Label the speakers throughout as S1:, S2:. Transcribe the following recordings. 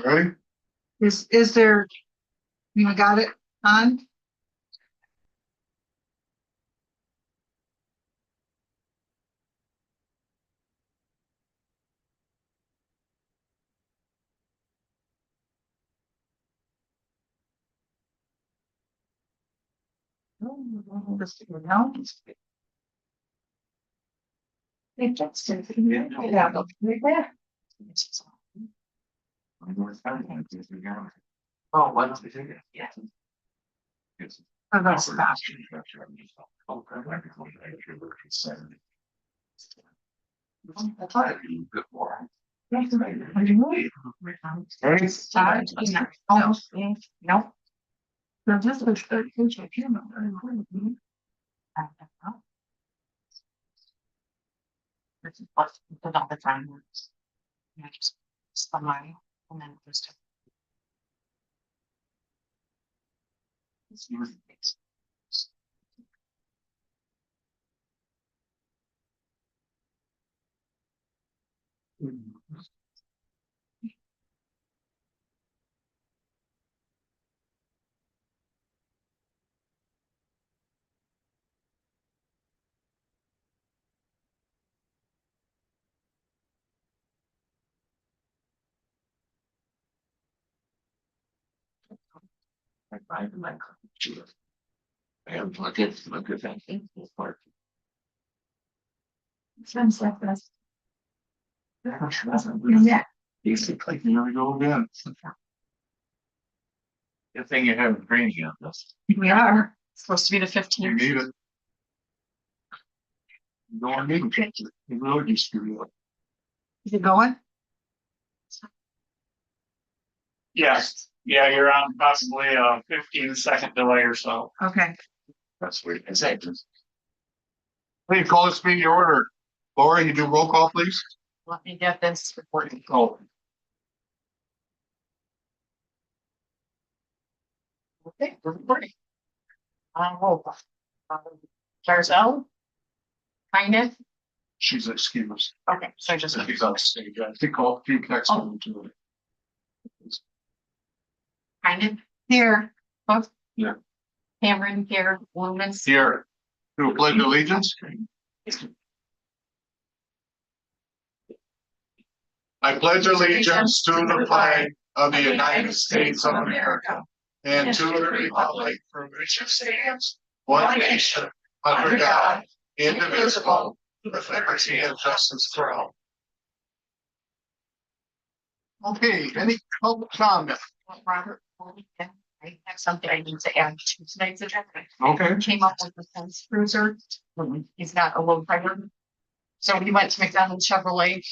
S1: Ready?
S2: Is there, you got it on?
S1: Oh, what's the yeah.
S2: Oh, that's fast. No. No, this was 13, I can't remember. This is what all the time works. Yeah, just summary and then just.
S1: And look at that.
S2: Sounds like this.
S1: Yeah. Basically, here we go again. Good thing you have training on this.
S2: We are supposed to be the
S1: You
S2: 15th.
S1: need it. You don't need it. You really just screw it up.
S2: Is it going?
S3: Yes, yeah, you're on possibly a 15-second delay or so.
S2: Okay.
S1: That's weird. Exactly. Please call this meeting to order. Laura, you do roll call, please.
S2: Let me get this recording.
S1: Oh.
S2: Okay, we're recording. Roll call. Carousel? Kind of.
S1: She's excused.
S2: Okay, so just.
S1: She's on stage. I think all three connects to it.
S2: Kind of. Here. Both.
S1: Yeah.
S2: Cameron here, Loomis.
S1: Here. Do a pledge of allegiance. I pledge allegiance to the flag of the United States of America and to the republic for which it stands, one nation, under God, indivisible, with liberty and justice for all. Okay, any public comment?
S2: Robert, I have something I need to add to tonight's agenda.
S1: Okay.
S2: Came up with the fence cruiser. He's not a low prior. So we went to McDonald's Chevrolet.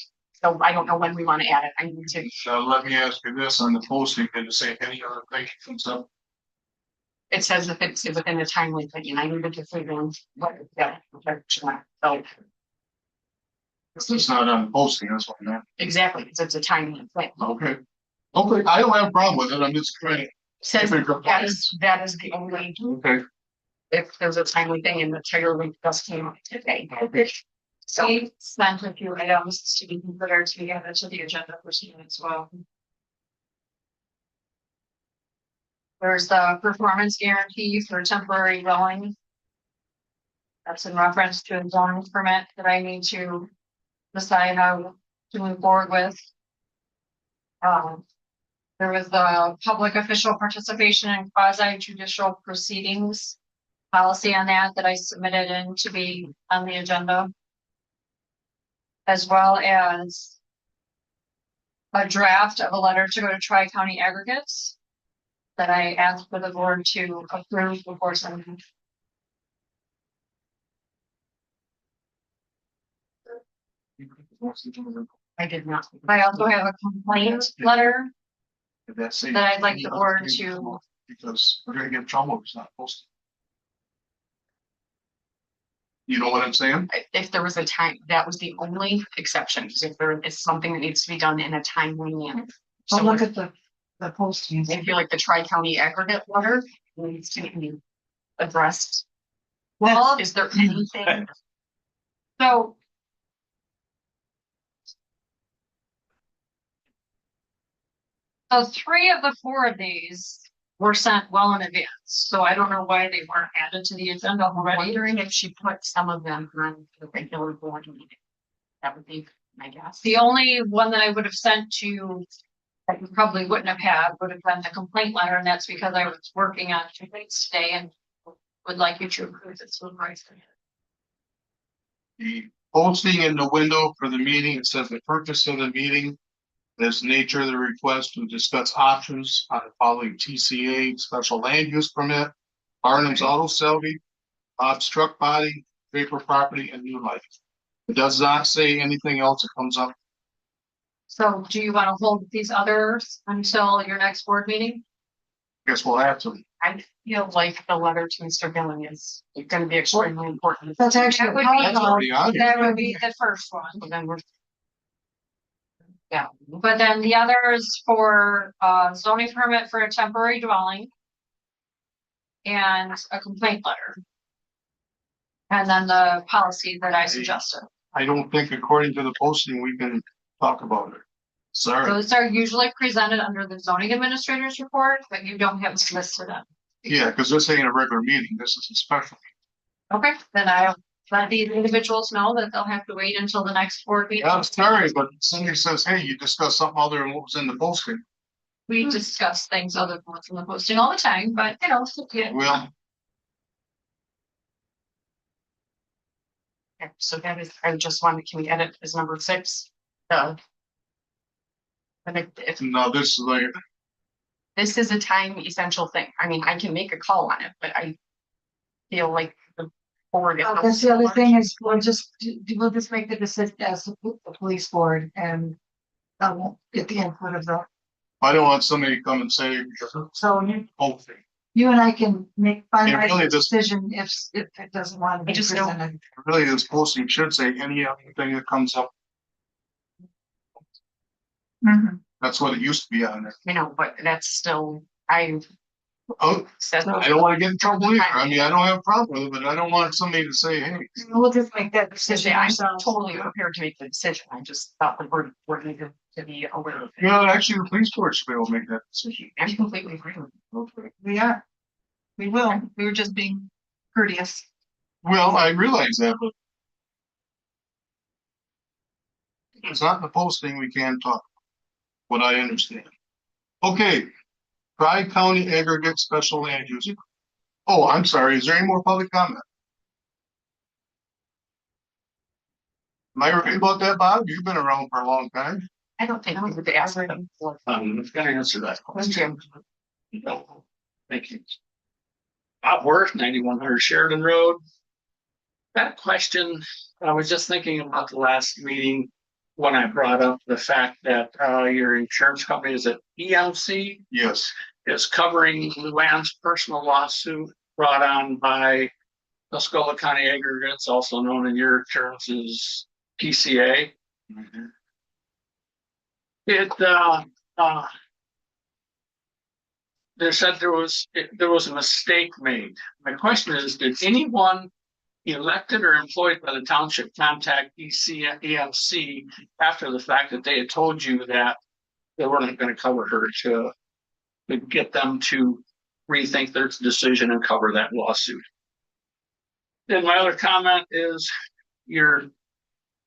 S2: So I don't know when we want to add it. I need to.
S1: So let me ask you this on the posting, did it say any other thing comes up?
S2: It says if it's within a timely thing, and I needed to figure out what, yeah, so.
S1: It's not on posting, that's what I'm at.
S2: Exactly, because it's a timely thing.
S1: Okay. Okay, I don't have a problem with it, I'm just trying to.
S2: Says that is the only,
S1: Okay.
S2: if there's a timely thing and the trigger link just came up today. So we sent a few items to be considered to be added to the agenda for soon as well. There's the performance guarantee for temporary dwelling. That's in reference to a zoning permit that I need to decide how to move forward with. There was the public official participation in quasi judicial proceedings policy on that I submitted in to be on the agenda. As well as a draft of a letter to go to Tri-County Aggregates that I asked for the board to approve before sending.
S4: I did not.
S2: I also have a complaint letter
S1: That's it.
S2: that I'd like the board to,
S1: Because we're gonna get in trouble if it's not posted. You know what I'm saying?
S4: If there was a time, that was the only exception, because if there is something that needs to be done in a timely manner.
S5: So
S4: So
S5: look
S4: if
S5: at the postings.
S4: I feel like the tri-county aggregate letter needs to be addressed.
S2: well,
S4: Is there anything?
S2: so. So 3 of the 4 of these were sent well in advance, so I don't know why they weren't added to the agenda
S4: I'm
S2: already.
S4: wondering if she put some of them on the regular board meeting. That would be my guess.
S2: The only one that I would have sent to, that you probably wouldn't have had, would have been the complaint letter, and that's because I was working on complaints today and would like you to approve this one right.
S1: The posting in the window for the meeting, it says the purpose of the meeting. Is nature of the request to discuss options on the following TCA, special land use permit, Barnum's Auto Selby, obstruct body, vapor property, and new life. It does not say anything else that comes up.
S2: So do you want to hold these others until your next board meeting?
S1: Guess we'll have to.
S4: I feel like the letter to Mr. Billing is gonna be extremely important.
S5: That's actually.
S2: That would be-
S1: That's already on here.
S2: That would be the first one.
S4: So then we're. Yeah.
S2: But then the other is for zoning permit for a temporary dwelling. And a complaint letter. And then the policy that I suggested.
S1: I don't think according to the posting, we can talk about it. Sorry.
S2: Those are usually presented under the zoning administrator's report, but you don't have it listed in.
S1: Yeah, because this ain't a regular meeting. This is a special.
S2: Okay, then I'll let these individuals know that they'll have to wait until the next board meeting.
S1: Yeah, I'm sorry, but somebody says, hey, you discussed something other than what was in the posting.
S2: We discuss things other than what's in the posting all the time, but you know, it's okay.
S1: Well,
S4: Okay, so that is, I just wanted, can we edit as number 6? And if
S1: no, this is like,
S4: this is a time essential thing, I mean, I can make a call on it, but I feel like the board.
S5: Oh, that's the other thing is we'll just make the decision as the police board and. Won't get the input of the,
S1: I don't want somebody to come and say,
S5: so
S1: posting.
S5: you and I can make
S1: really
S5: finalize the
S1: just-
S5: decision if it doesn't want to
S4: I
S5: be
S4: just don't-
S5: presented.
S1: Really, this posting should say any other thing that comes up.
S5: Mhm.
S1: That's what it used to be on there.
S4: You know, but that's still, I
S1: Oh,
S4: said.
S1: I don't want to get in trouble either. I mean, I don't have a problem with it, but I don't want somebody to say, hey,
S5: We'll just make that
S4: I'm
S5: decision ourselves.
S4: totally prepared to make the decision, I just thought the board needed to be aware of
S1: you
S4: it.
S1: know, actually, the police board should be able to make that decision.
S4: I'm completely agree with you.
S5: We are. We will. We were just being courteous.
S1: Well, I realize that, but it's not in the posting, we can talk. What I understand. Okay. Tri-county aggregate special land use. Oh, I'm sorry. Is there any more public comment? Am I right about that, Bob? You've been around for a long time.
S4: I don't think we would ask them for.
S3: I'm gonna answer that question.
S4: Jim,
S3: No, thank you. Bob Worth, 9100 Sheridan Road. That question, I was just thinking about the last meeting when I brought up the fact that your insurance company is at EMC
S1: Yes.
S3: is covering Luann's personal lawsuit brought on by Tuscola County Aggregates, also known in your terms as TCA. It they said there was a mistake made. My question is, did anyone elected or employed by the township contact EMC after the fact that they had told you that they weren't going to cover her to get them to rethink their decision and cover that lawsuit? Then my other comment is your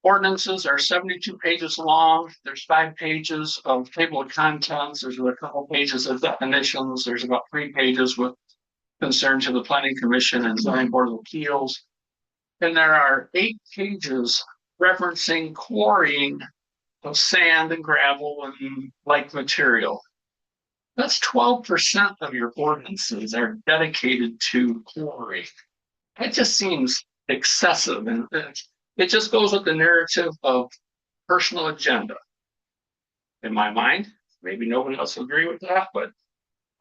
S3: ordinances are 72 pages long. There's 5 pages of table of contents. There's a couple pages of definitions. There's about 3 pages with concern to the planning commission and zoning board of appeals. And there are 8 pages referencing quarrying of sand and gravel and like material. That's 12% of your ordinances are dedicated to quarry. It just seems excessive, and it just goes with the narrative of personal agenda. In my mind, maybe nobody else will agree with that, but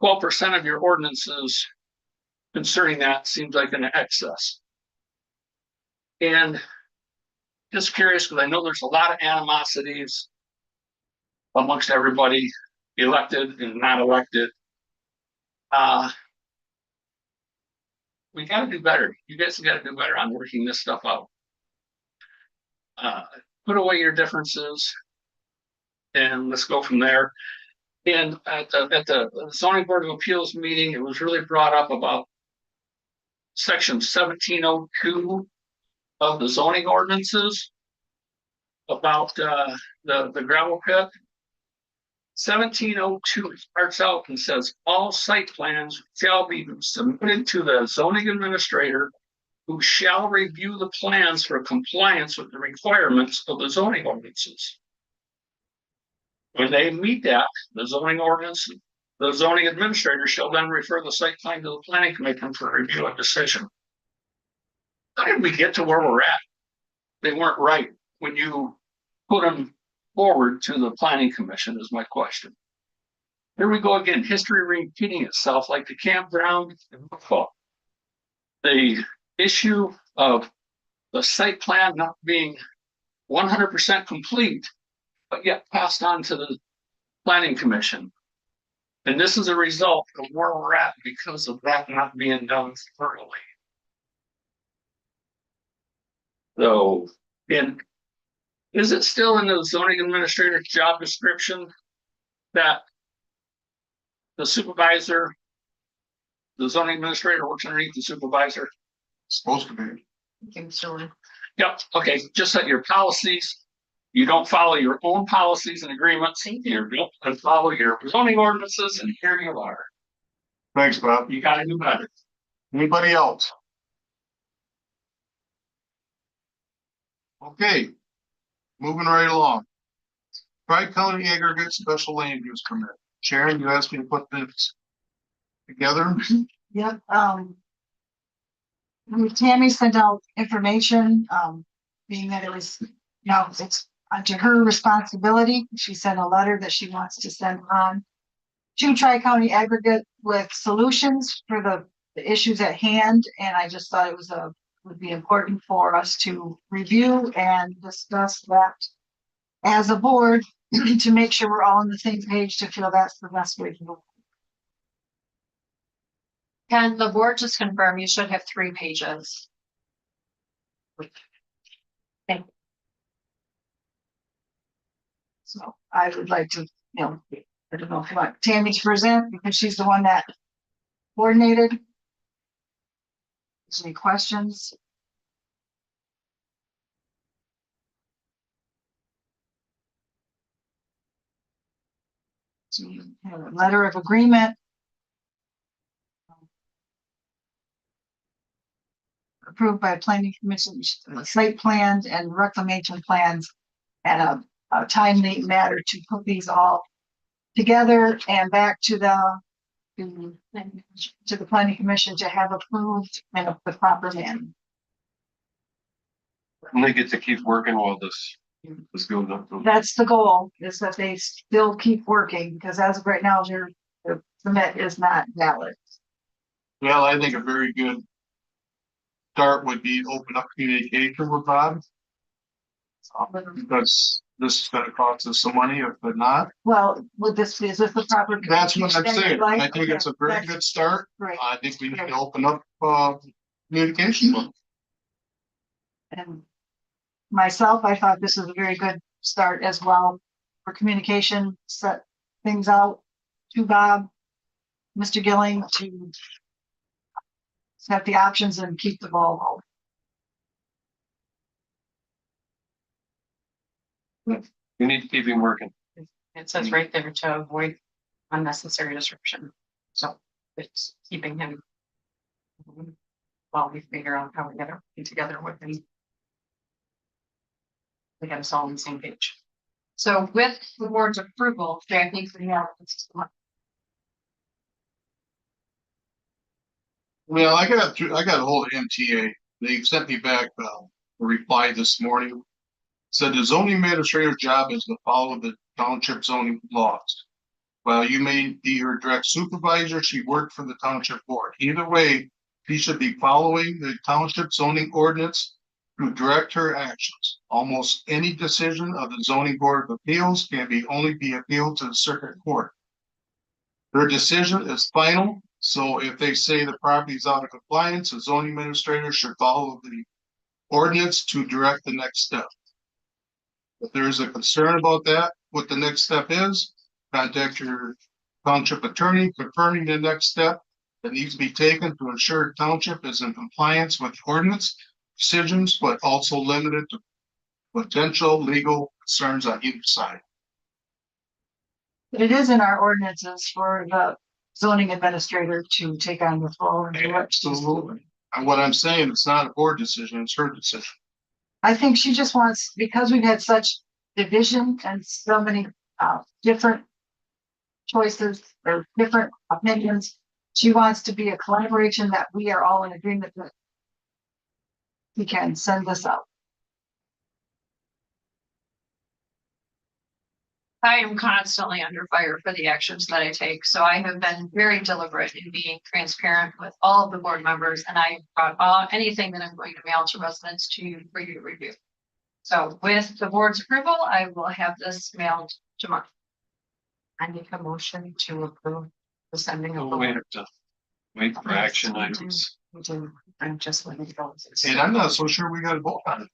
S3: 12% of your ordinances concerning that seems like an excess. And just curious, because I know there's a lot of animosities amongst everybody, elected and not elected. We got to do better. You guys got to do better on working this stuff out. Put away your differences and let's go from there. And at the zoning board of appeals meeting, it was really brought up about section 1702 of the zoning ordinances about the gravel pit. 1702 starts out and says all site plans shall be submitted to the zoning administrator, who shall review the plans for compliance with the requirements of the zoning ordinances. When they meet that, the zoning ordinance, the zoning administrator shall then refer the site plan to the planning commission for review and decision. How did we get to where we're at? They weren't right when you put them forward to the planning commission is my question. Here we go again, history repeating itself like the campground in Buffalo. The issue of the site plan not being 100% complete, but yet passed on to the planning commission. And this is a result of where we're at because of that not being done thoroughly. So, and is it still in the zoning administrator's job description that the supervisor, the zoning administrator works underneath the supervisor?
S1: Supposed to be.
S4: I think so.
S3: Yep, okay, just like your policies, you don't follow your own policies and agreements, you don't follow your zoning ordinances, and here you are.
S1: Thanks, Bob.
S3: You gotta do better.
S1: Anybody else? Okay. Moving right along. Tri-County Aggregate Special Land Use Permit. Sharon, you asked me to put this together.
S5: Yep, Tammy sent out information, being that it was, it's to her responsibility. She sent a letter that she wants to send on to Tri-County Aggregate with solutions for the issues at hand. And I just thought it would be important for us to review and discuss that as a board to make sure we're all on the same page to feel that's the best way to go.
S2: Can the board just confirm you should have 3 pages?
S5: So I would like to, I don't know if you want Tammy to present because she's the one that coordinated. Any questions? So you have a letter of agreement. Approved by planning commission, site plans and reclamation plans, and a timely matter to put these all together and back to the planning commission to have approved and the proper manner.
S6: And they get to keep working while this goes up.
S5: That's the goal, is that they still keep working, because as of right now, their permit is not valid.
S1: Well, I think a very good start would be open up communication with Bob. Because this is gonna cost us some money, but not.
S5: Well, would this be, is this the proper?
S1: That's what I'm
S5: communication
S1: saying.
S5: like?
S1: I think it's a very
S5: That's
S1: good start.
S5: Great,
S1: I think we need to open up communication with them.
S5: and myself, I thought this was a very good start as well for communication, set things out to Bob, Mr. Gilling, to set the options and keep the ball rolling.
S6: We need to keep him working.
S4: It says right there to avoid unnecessary disruption. So it's keeping him while we figure out how we get everything together with him. We got us all on the same page.
S2: So with the board's approval, Jackie, we have.
S1: Well, I got a hold of MTA. They sent me back a reply this morning. Said the zoning administrator's job is to follow the township zoning laws. While you may be her direct supervisor, she worked for the township board. Either way, she should be following the township zoning ordinance to direct her actions. Almost any decision of the zoning board of appeals can only be appealed to the circuit court. Her decision is final, so if they say the property is out of compliance, the zoning administrator should follow the ordinance to direct the next step. If there is a concern about that, what the next step is, contact your township attorney confirming the next step that needs to be taken to ensure township is in compliance with ordinance decisions, but also limited to potential legal concerns on either side.
S5: But it is in our ordinances for the zoning administrator to take on the floor and do it.
S1: Absolutely. And what I'm saying, it's not a board decision, it's her decision.
S5: I think she just wants, because we've had such division and so many different choices or different opinions, she wants to be a collaboration that we are all in agreement that we can send this out.
S2: I am constantly under fire for the actions that I take, so I have been very deliberate in being transparent with all of the board members, and I brought anything that I'm going to mail to residents to you for you to review. So with the board's approval, I will have this mailed tomorrow.
S4: I make a motion to approve the sending of.
S6: Oh, we have to wait for action items.
S4: I'm just letting it go.
S1: And I'm not so sure we gotta vote on it.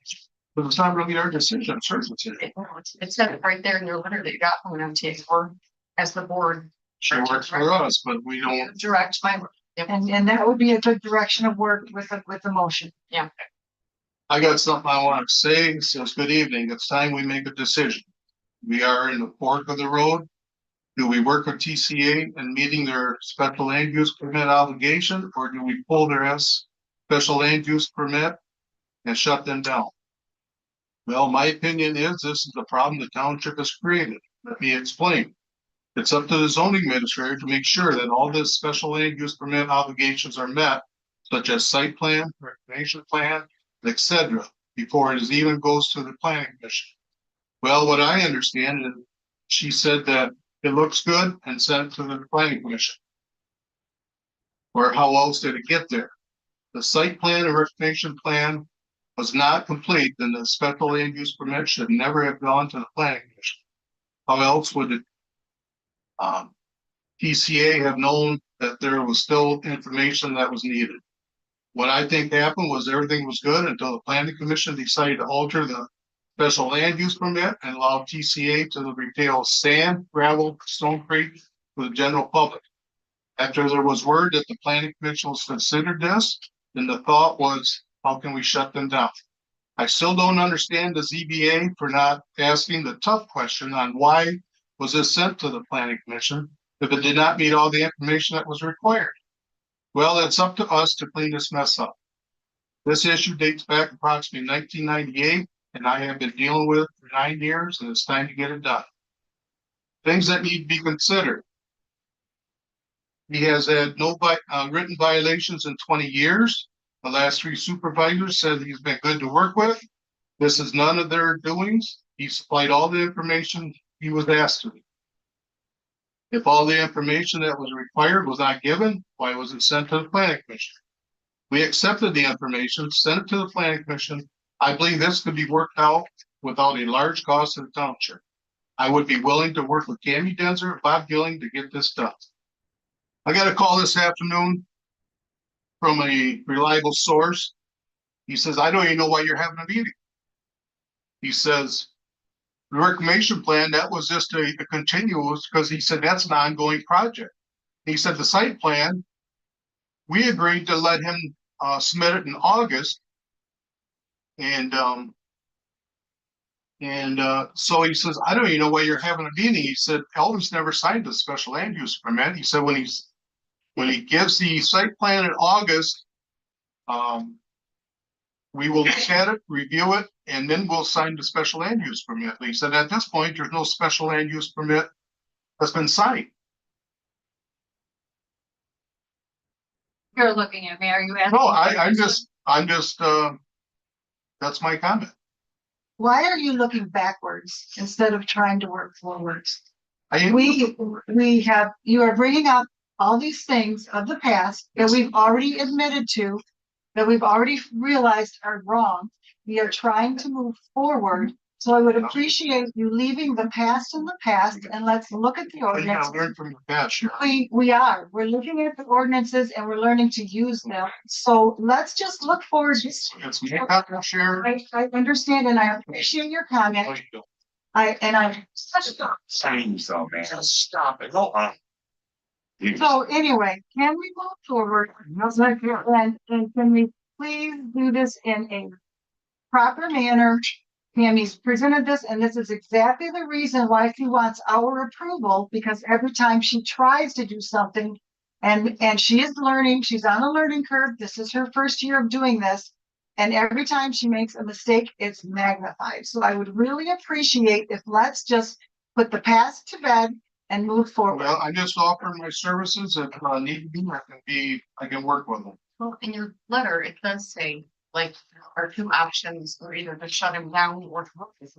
S1: But it's not really our decision, it's her decision.
S4: It said it right there in your letter that you got from MTA or as the board.
S1: She works for us, but we don't.
S2: Direct my work.
S5: And that would be a good direction of work with the motion.
S1: I got something I want to say. It says, good evening. It's time we make a decision. We are in the fork of the road. Do we work with TCA and meeting their special land use permit obligation, or do we pull their special land use permit and shut them down? Well, my opinion is this is the problem the township has created. Let me explain. It's up to the zoning administrator to make sure that all the special land use permit obligations are met, such as site plan, recreation plan, etc., before it even goes to the planning commission. Well, what I understand is she said that it looks good and sent it to the planning commission. Or how else did it get there? The site plan and recreation plan was not complete, then the special land use permit should never have gone to the planning commission. How else would it TCA have known that there was still information that was needed? What I think happened was everything was good until the planning commission decided to alter the special land use permit and allow TCA to retail sand, gravel, stone creek for the general public. After there was word that the planning commission was considered this, then the thought was, how can we shut them down? I still don't understand the ZBA for not asking the tough question on why was this sent to the planning commission if it did not meet all the information that was required. Well, it's up to us to clean this mess up. This issue dates back approximately 1998, and I have been dealing with it for 9 years, and it's time to get it done. Things that need to be considered. He has had no written violations in 20 years. The last 3 supervisors said he's been good to work with. This is none of their doings. He supplied all the information he was asked to. If all the information that was required was not given, why was it sent to the planning commission? We accepted the information, sent it to the planning commission. I believe this could be worked out without a large cost to the township. I would be willing to work with Tammy Denzer and Bob Gilling to get this done. I got a call this afternoon from a reliable source. He says, I don't even know why you're having a meeting. He says, the reclamation plan, that was just a continuous, because he said that's an ongoing project. He said the site plan, we agreed to let him submit it in August. And so he says, I don't even know why you're having a meeting. He said, Eldon's never signed a special land use permit. He said, when he gives the site plan in August, we will look at it, review it, and then we'll sign the special land use permit. But he said, at this point, there's no special land use permit that's been signed.
S2: You're looking at me, are you asking?
S1: No, I'm just, that's my comment.
S5: why are you looking backwards instead of trying to work forwards?
S1: I,
S5: We have, you are bringing up all these things of the past that we've already admitted to, that we've already realized are wrong. We are trying to move forward. So I would appreciate you leaving the past in the past and let's look at the
S1: you
S5: ordinance.
S1: gotta learn from the past, Sharon.
S5: We're looking at the ordinances and we're learning to use them. So let's just look forward.
S1: It's more, Sharon.
S5: I understand and I appreciate your
S1: No,
S5: comment.
S1: you don't.
S6: Stop saying yourself, man. Stop it. Go on.
S5: So anyway, can we move forward? And can we please do this in a proper manner? Tammy's presented this, and this is exactly the reason why she wants our approval, because every time she tries to do something, and she is learning, she's on a learning curve. This is her first year of doing this. And every time she makes a mistake, it's magnified. So I would really appreciate if let's just put the past to bed and move forward.
S1: Well, I just offer my services if need to be, I can work with them.
S4: Well, in your letter, it does say, like, our two options are either to shut him down or to work this.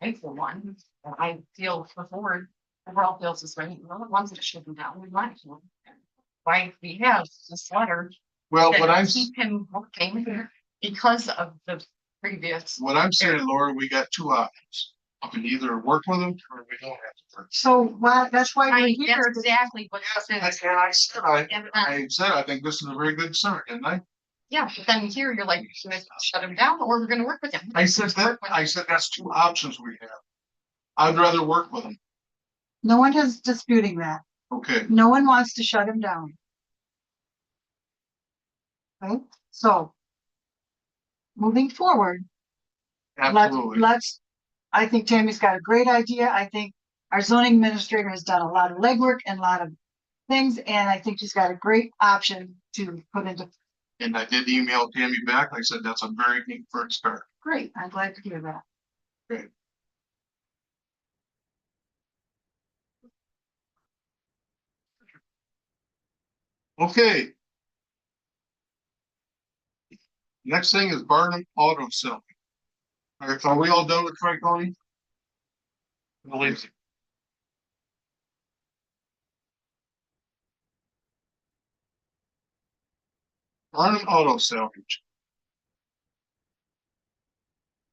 S4: Right, for one, and I feel the board overall feels this way, no one wants to shut him down, we want to. Why we have this letter.
S1: Well,
S4: that
S1: what I'm,
S4: Keep him working because of the previous.
S1: what I'm saying, Laura, we got two options. We can either work with them or we don't have to work.
S5: So that's why we're
S4: That's
S5: here.
S4: exactly what this is.
S1: And I said, I
S4: And,
S1: I think this is a very good start, didn't I?
S4: yeah, but then here you're like, should I shut him down or we're gonna work with him?
S1: I said that's two options we have. I'd rather work with them.
S5: No one is disputing that.
S1: Okay,
S5: No one wants to shut him down. Okay, so moving forward,
S1: absolutely.
S5: I think Tammy's got a great idea. I think our zoning administrator has done a lot of legwork and a lot of things, and I think she's got a great option to put into.
S1: And I did email Tammy back. I said, that's a very neat first start.
S5: Great, I'm glad to hear that.
S1: Great. Okay. Next thing is Barnum Auto Selling. Are we all done with Tri-County? I believe so. Barnum Auto Salvage.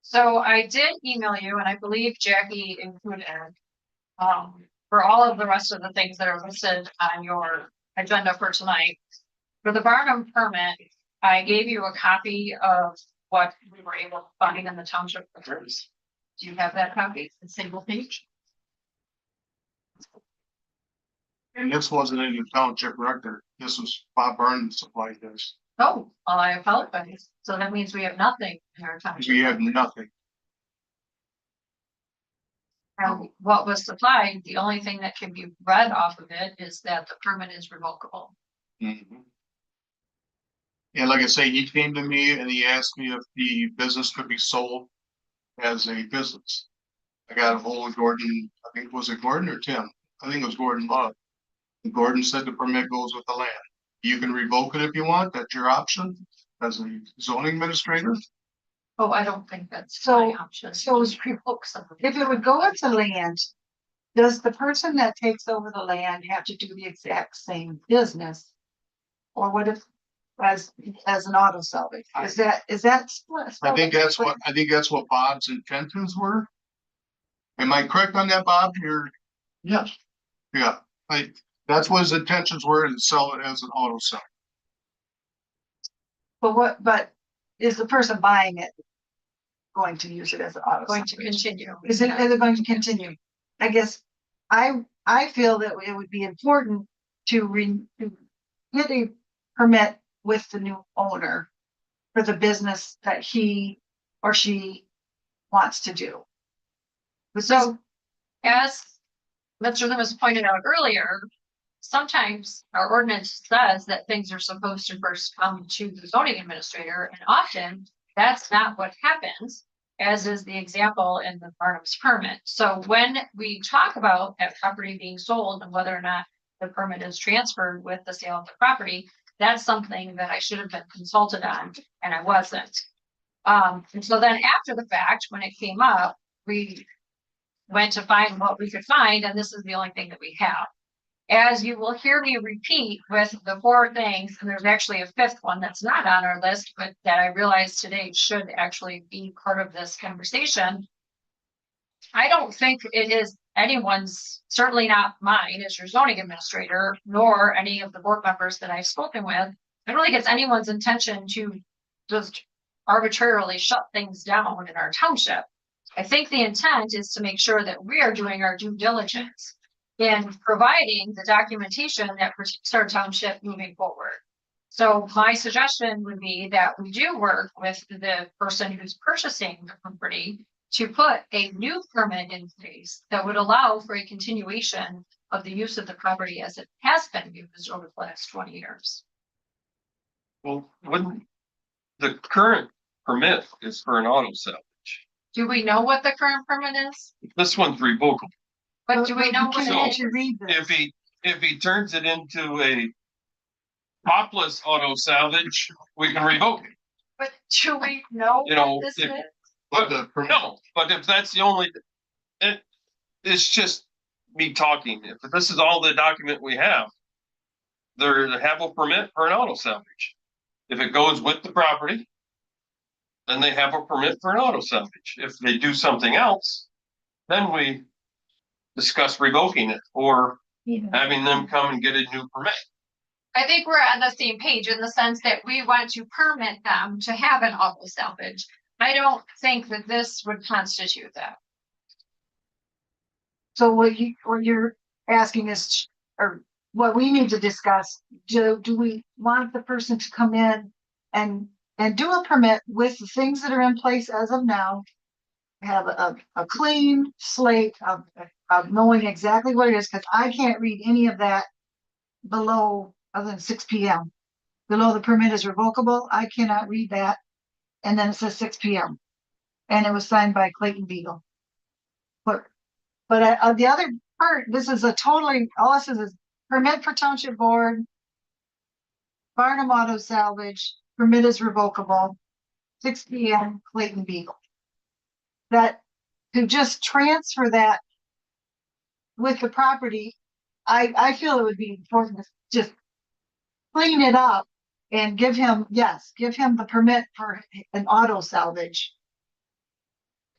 S2: So I did email you and I believe Jackie included, for all of the rest of the things that are listed on your agenda for tonight. For the Barnum permit, I gave you a copy of what we were able to find in the township records. Do you have that copy?
S4: A single page.
S1: And this wasn't in the township record. This was Bob Barnum supplied this.
S2: Oh, well, I apologize. So that means we have nothing in our township.
S1: We have nothing.
S2: And what was supplied, the only thing that can be read off of it is that the permit is revocable.
S1: Mhm. And like I say, he came to me and he asked me if the business could be sold as a business. I got a hold of Gordon, I think, was it Gordon or Tim? I think it was Gordon Love. And Gordon said the permit goes with the land. You can revoke it if you want, that's your option as a zoning administrator.
S2: Oh, I don't think that's
S5: So-
S2: my option.
S5: so it's If it would go into land, does the person that takes over the land have to do the exact same business? Or what if, as an auto salvage, is that split?
S1: I think that's what Bob's intentions were. Am I correct on that, Bob? Yes. Yeah, that's what his intentions were, to sell it as an auto sale.
S5: But is the person buying it going to use it as an auto
S2: Going to
S5: salvage?
S2: continue.
S5: Is it going to continue? I guess I feel that it would be important to get a permit with the new owner for the business that he or she wants to do.
S2: So, as Mr. Loomis pointed out earlier, sometimes our ordinance says that things are supposed to first come to the zoning administrator, and often that's not what happens, as is the example in the Barnum's permit. So when we talk about a property being sold and whether or not the permit is transferred with the sale of the property, that's something that I should have been consulted on, and I wasn't. And so then after the fact, when it came up, we went to find what we could find, and this is the only thing that we have. As you will hear me repeat with the 4 things, and there's actually a 5th one that's not on our list, but that I realized today should actually be part of this conversation. I don't think it is anyone's, certainly not mine as your zoning administrator, nor any of the board members that I've spoken with. I don't think it's anyone's intention to just arbitrarily shut things down in our township. I think the intent is to make sure that we are doing our due diligence in providing the documentation that protects our township moving forward. So my suggestion would be that we do work with the person who's purchasing the property to put a new permit in place that would allow for a continuation of the use of the property as it has been used over the last 20 years.
S7: Well, wouldn't, the current permit is for an auto salvage.
S2: Do we know what the current permit is?
S7: This one's revocable.
S2: But do we know
S5: You
S2: what
S5: can't
S2: it
S5: let
S2: is?
S5: you read this.
S7: If he turns it into a topless auto salvage, we can revoke it.
S2: But do we know
S7: You know,
S2: what this
S7: if-
S2: is?
S1: But the permit,
S7: No, but if that's the only, it's just me talking. If this is all the document we have, they have a permit for an auto salvage. If it goes with the property, then they have a permit for an auto salvage. If they do something else, then we discuss revoking it or having them come and get a new permit.
S2: I think we're on the same page in the sense that we want to permit them to have an auto salvage. I don't think that this would constitute that.
S5: So what you're asking is, or what we need to discuss, do we want the person to come in and do a permit with the things that are in place as of now? Have a clean slate of knowing exactly what it is, because I can't read any of that below, other than 6 p.m. Below the permit is revocable, I cannot read that. And then it says 6 p.m. And it was signed by Clayton Beagle. But the other part, this is a totally, all this is permit for township board, Barnum Auto Salvage, permit is revocable, 6 p.m. Clayton Beagle. That, to just transfer that with the property, I feel it would be important to just clean it up and give him the permit for an auto salvage.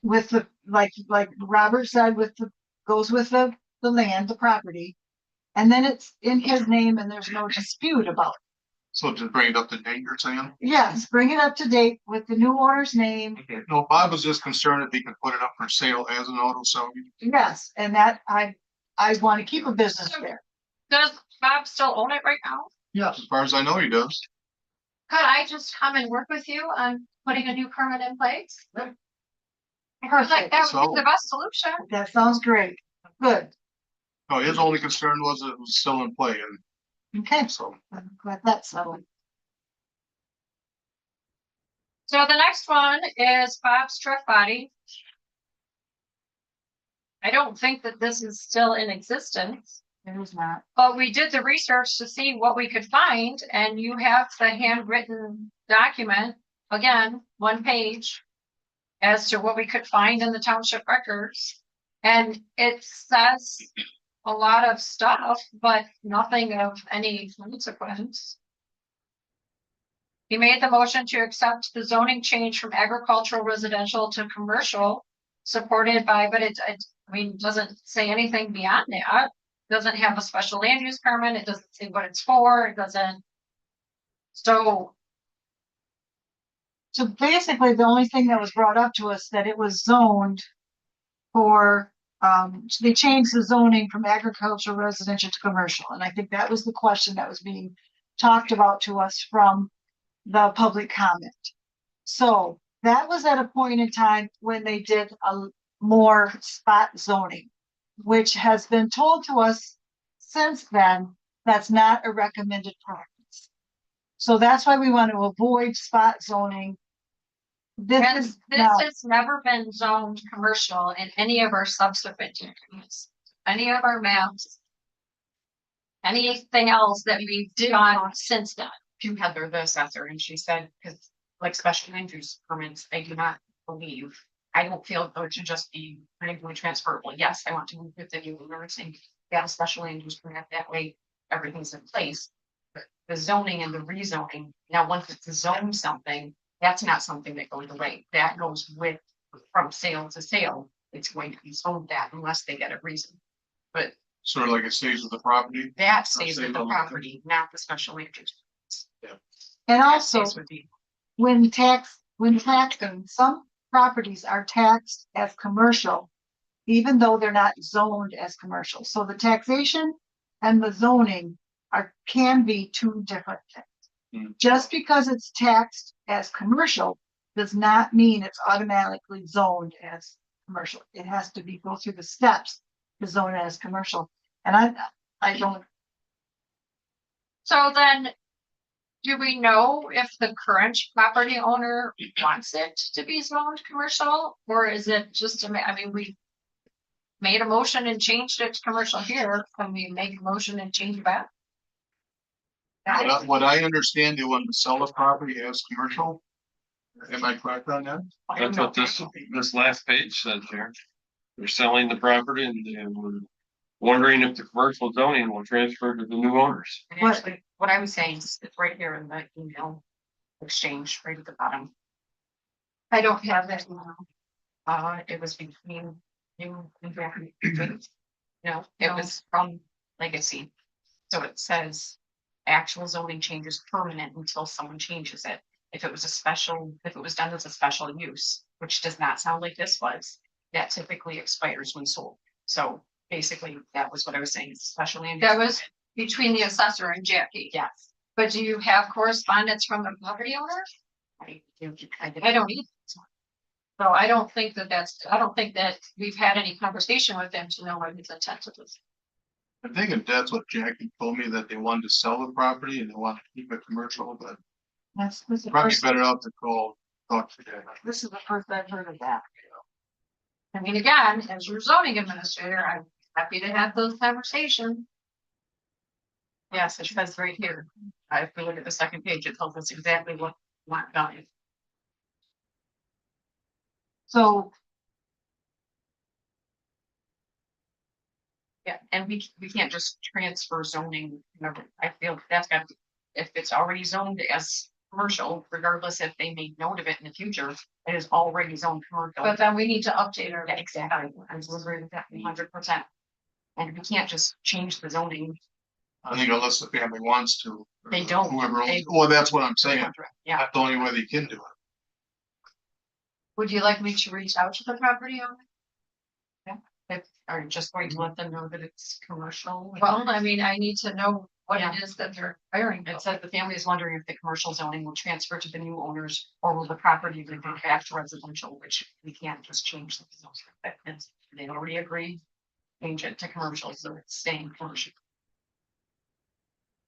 S5: With the, like Robert said, goes with the land, the property. And then it's in his name and there's no dispute about it.
S1: so just bring it up to date, you're saying?
S5: Yes, bring it up to date with the new owner's name.
S1: No, Bob was just concerned if he could put it up for sale as an auto salvage.
S5: Yes, and that I want to keep a business there.
S2: Does Bob still own it right now?
S5: Yes.
S1: As far as I know, he does.
S2: Could I just come and work with you on putting a new permit in place? I feel like that would be the best solution.
S5: That sounds great. Good.
S1: No, his only concern was it was still in play and
S5: Okay,
S1: so.
S5: I'm glad that's settled.
S2: So the next one is Bob's truck body. I don't think that this is still in existence,
S5: It is not.
S2: but we did the research to see what we could find, and you have the handwritten document, again, 1 page, as to what we could find in the township records. And it says a lot of stuff, but nothing of any consequence. He made the motion to accept the zoning change from agricultural residential to commercial, supported by, but it doesn't say anything beyond that. Doesn't have a special land use permit. It doesn't say what it's for. It doesn't. So
S5: Basically, the only thing that was brought up to us that it was zoned for, they changed the zoning from agricultural residential to commercial. And I think that was the question that was being talked about to us from the public comment. So that was at a point in time when they did a more spot zoning, which has been told to us since then, that's not a recommended practice. So that's why we want to avoid spot zoning. This
S2: and
S5: is
S2: this
S5: now,
S2: has never been zoned commercial in any of our subsequent decrees, any of our maps. Anything else that we've done since then.
S4: To Heather the assessor, and she said, because like special land use permits, I do not believe. I don't feel though it should just be randomly transferable. Yes, I want to move with the new owners and get a special land use permit. That way, everything's in place. But the zoning and the rezoning, now once it's zoned something, that's not something that goes away. That goes with, from sale to sale. It's going to be sold that unless they get a reason. But
S1: Sort of like it stays with the property.
S4: that stays
S1: say
S4: with the
S1: the-
S4: property, not the special land use.
S5: And
S4: That
S5: also,
S4: stays with the-
S5: when taxing, some properties are taxed as commercial, even though they're not zoned as commercial. So the taxation and the zoning can be two different things. Just because it's taxed as commercial does not mean it's automatically zoned as commercial. It has to go through the steps to zone it as commercial. And I don't,
S2: So then, do we know if the current property owner wants it to be zoned commercial? Or is it just, I mean, we made a motion and changed it to commercial here, can we make a motion and change it back?
S1: What I understand, they want to sell the property as commercial. Am I correct on that?
S7: That's what this last page says here. They're selling the property and we're wondering if the commercial zoning will transfer to the new owners.
S4: And actually, what I was saying is it's right here in the email exchange, right at the bottom.
S2: I don't have that email.
S4: It was between you and Jackie. No, it was from Legacy. So it says actual zoning change is permanent until someone changes it. If it was done as a special use, which does not sound like this was, that typically expires when sold. So basically, that was what I was saying, it's special land.
S2: That
S4: use
S2: was between the assessor and Jackie.
S4: Yes.
S2: But do you have correspondence from the property owner? I don't either. So I don't think that we've had any conversation with them to know what his intent is.
S1: I think if that's what Jackie told me, that they wanted to sell the property and they want to keep it commercial, but
S5: this is the
S1: probably
S5: first,
S1: better off to talk to Jackie.
S5: this is the first I've heard of that.
S2: I mean, again, as your zoning administrator, I'm happy to have those conversations.
S4: Yes, it says right here. If we look at the second page, it tells us exactly what done.
S5: So
S4: Yeah, and we can't just transfer zoning, I feel that's got, if it's already zoned as commercial, regardless if they make note of it in the future, it is already zoned commercial.
S2: But then we need to update our.
S4: Yeah, exactly, I'm agree with that 100%. And we can't just change the zoning.
S1: I think unless the family wants to. or
S4: They don't.
S1: Whoever,
S4: They-
S1: well, that's what I'm saying.
S4: Yeah,
S1: That's the only way they can do it.
S2: Would you like me to reach out to the property owner?
S4: if, are you just going to let them know that it's commercial?
S2: Well, I mean, I need to know what it is that they're hiring.
S4: It said the family is wondering if the commercial zoning will transfer to the new owners or will the property revert back to residential, which we can't just change. They already agreed, change it to commercial, so it's staying commercial.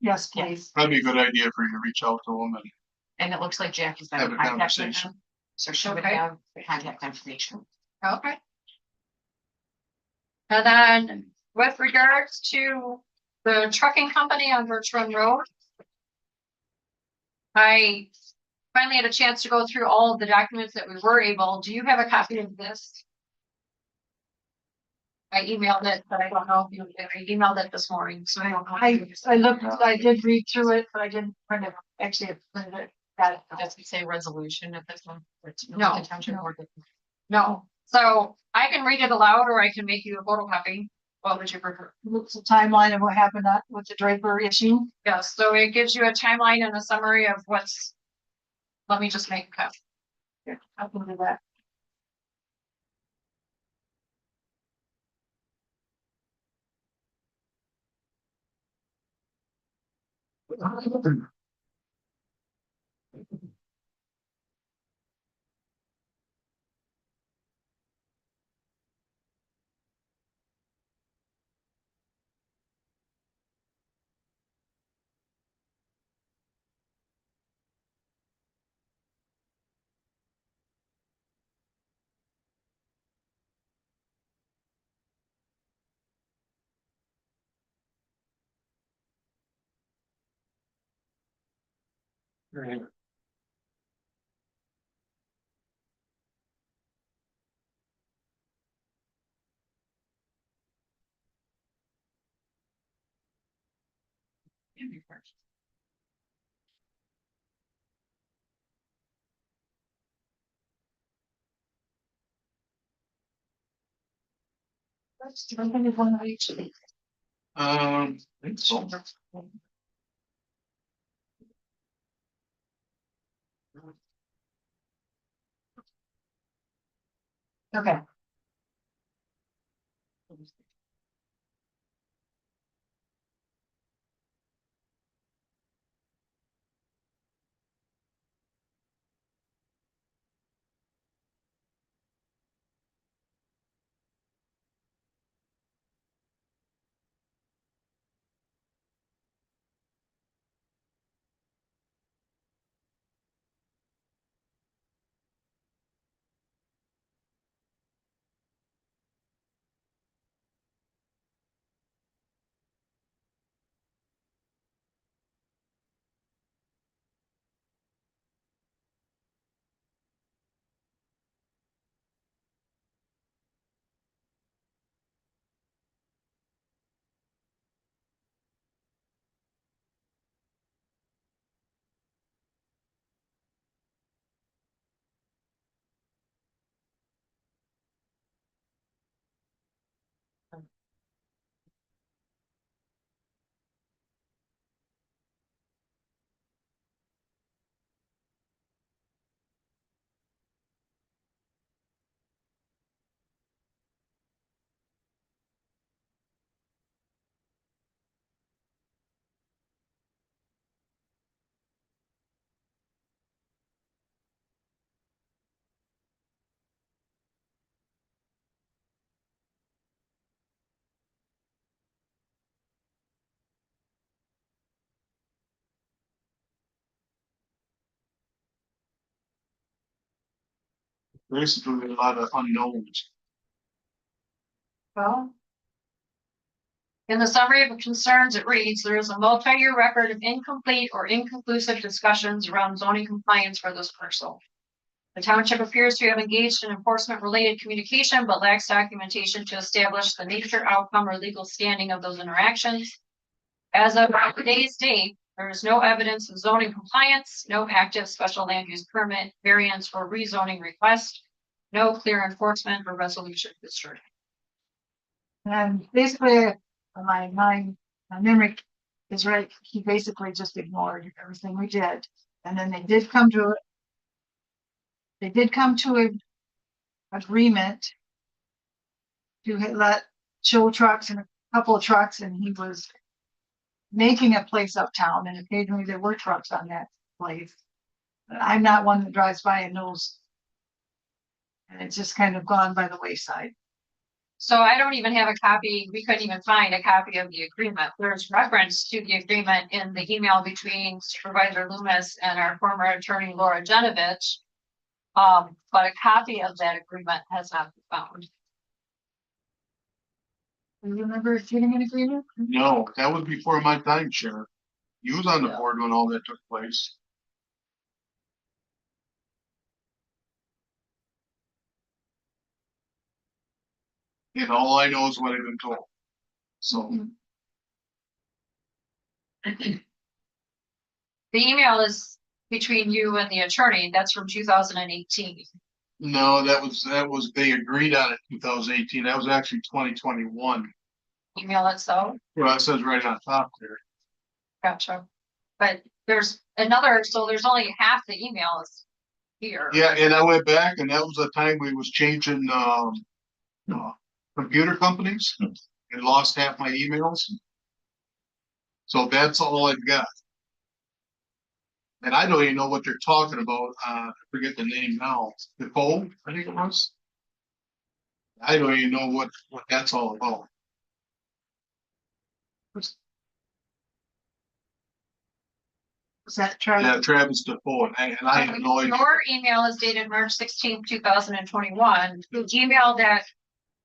S5: yes, please.
S1: That'd be a good idea for you to reach out to them and
S4: And it looks like Jackie's been
S1: Have
S4: in
S1: a
S4: contact with
S1: conversation.
S4: them, so she would
S2: Okay.
S4: have the contact information.
S2: Okay. And then with regards to the trucking company on Birch Run Road. I finally had a chance to go through all of the documents that we were able. Do you have a copy of this? I emailed it, but I don't know if I emailed it this morning, so I don't know.
S5: I did read through it, but I didn't print it, actually, I printed it, got it.
S4: Does it say resolution at this one?
S2: No.
S4: The township board.
S2: No, so I can read it aloud or I can make you a photocopy. What would you prefer?
S5: Looks a timeline of what happened with the Draper issue.
S2: Yes, so it gives you a timeline and a summary of what's. Let me just make a copy.
S5: Here, I can do that.
S7: Right.
S1: I think so.
S5: Okay.
S1: Basically, a lot of unknowns.
S2: Well. In the summary of concerns, it reads, there is a multi-year record of incomplete or inconclusive discussions around zoning compliance for this parcel. The township appears to have engaged in enforcement-related communication, but lacks documentation to establish the nature, outcome, or legal standing of those interactions. As of today's date, there is no evidence of zoning compliance, no active special land use permit, variance, or rezoning request, no clear enforcement or resolution history.
S5: And basically, my memory is right. He basically just ignored everything we did. And then they did come to an agreement to let show trucks and a couple of trucks, and he was making a place uptown, and occasionally there were trucks on that place. But I'm not one that drives by and knows. And it's just kind of gone by the wayside.
S2: So I don't even have a copy, we couldn't even find a copy of the agreement. There's reference to the agreement in the email between Supervisor Loomis and our former attorney Laura Genovich. But a copy of that agreement has not been found.
S5: Do you remember getting an agreement?
S1: No, that was before my time, Sheriff. You was on the board when all that took place. And all I know is what I've been told. So,
S2: The email is between you and the attorney. That's from 2018.
S1: no, that was, they agreed on it 2018. That was actually 2021.
S2: Email itself.
S1: Well, it says right on top there.
S2: Gotcha. But there's another, so there's only half the emails here.
S1: Yeah, and I went back and that was the time we was changing, computer companies and lost half my emails. So that's all I've got. And I don't even know what they're talking about. I forget the name now. Nicole, I think it was. I don't even know what that's all about.
S5: Was that Travis?
S1: Yeah, Travis Defoe, and I have no idea.
S2: Your email is dated March 16th, 2021. The email that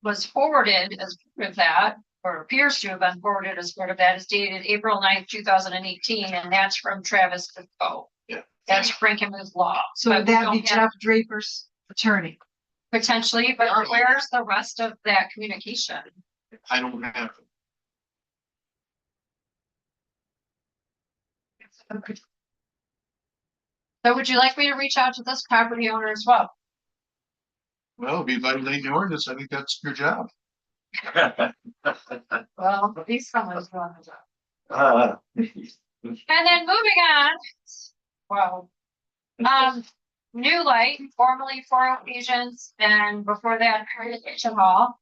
S2: was forwarded as part of that, or appears to have been forwarded as part of that, is dated April 9th, 2018, and that's from Travis Defoe.
S1: Yeah.
S2: That's Frankenmuth Law.
S5: So
S2: But
S5: would
S2: we
S5: that
S2: don't
S5: be
S2: have-
S5: Jeff Draper's attorney?
S2: Potentially, but where's the rest of that communication?
S1: I don't have it.
S2: So would you like me to reach out to this property owner as well?
S1: Well, if you'd like to lead the ordinance, I think that's your job.
S2: Well, at least someone's doing the job.
S6: Uh,
S2: And then moving on. Wow. New Light, formerly Four Occasions, and before that, Heritage Hall.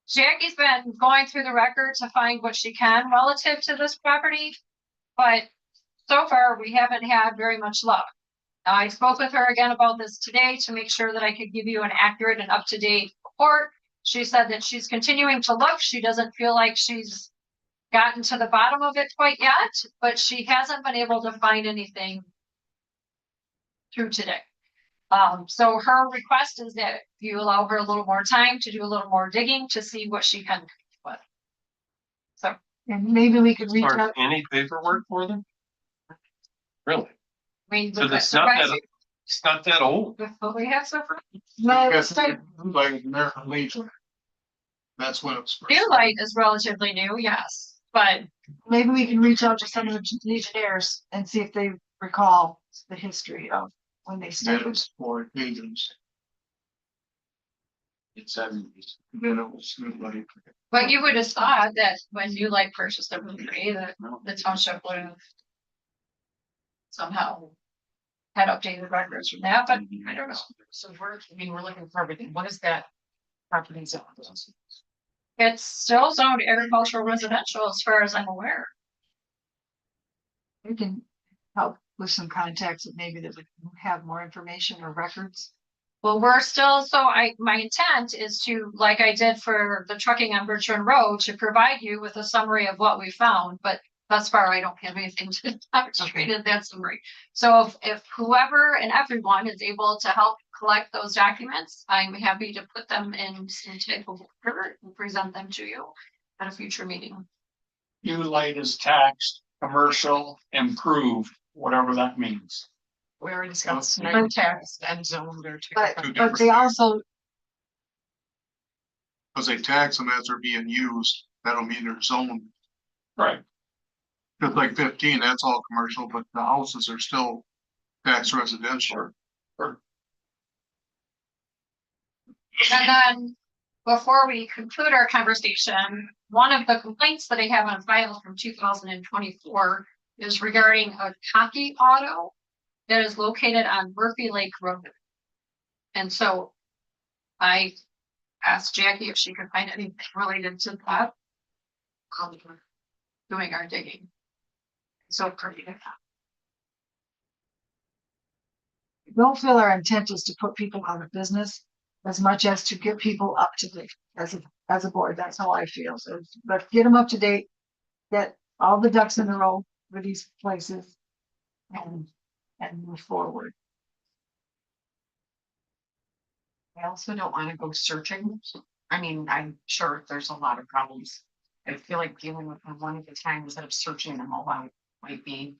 S2: Jackie's been going through the record to find what she can relative to this property, but so far we haven't had very much luck. I spoke with her again about this today to make sure that I could give you an accurate and up-to-date report. She said that she's continuing to look. She doesn't feel like she's gotten to the bottom of it quite yet, but she hasn't been able to find anything through today. So her request is that you allow her a little more time to do a little more digging to see what she can come up with. So,
S5: And maybe we could reach
S7: Or
S5: out,
S7: any paperwork for them? Really?
S2: I mean,
S7: So it's not that old.
S2: with what we have so far.
S5: no,
S1: Yes,
S5: it's like,
S1: like American Legion. That's what it's.
S2: New Light is relatively new, yes, but
S5: maybe we can reach out to some of the Legionnaires and see if they recall the history of when they started.
S1: Status for agents.
S6: it's 70s.
S1: Then it was like.
S2: But you would have thought that when New Light purchased the property, that the township would have somehow had updated records from that, but I don't know.
S4: So we're looking for everything. What is that property zone?
S2: It's still zoned agricultural residential as far as I'm aware.
S5: We can help with some contacts that maybe that would have more information or records.
S2: Well, my intent is to, like I did for the trucking on Bertrand Road, to provide you with a summary of what we found, but thus far I don't have anything to demonstrate in that summary. So if whoever and everyone is able to help collect those documents, I'm happy to put them in some type of order and present them to you at a future meeting.
S3: New Light is taxed, commercial, improved, whatever that means.
S4: We already discussed
S5: But-
S4: no tax and zone. They're two
S5: But,
S4: different-
S5: but they also,
S1: Cause they tax them as they're being used, that'll mean they're zoned.
S3: Right.
S1: Just like 15, that's all commercial, but the houses are still tax residential.
S2: And then, before we conclude our conversation, one of the complaints that I have on file from 2024 is regarding a Cocky Auto that is located on Murphy Lake Road. And so I asked Jackie if she could find anything related to that. Doing our digging. So pretty.
S5: don't feel our intent is to put people out of business as much as to get people up to date as a board. That's how I feel. So, but get them up to date, get all the ducks in a row for these places and move forward.
S4: I also don't want to go searching. I mean, I'm sure there's a lot of problems. I feel like dealing with them one at a time instead of searching them all out might be.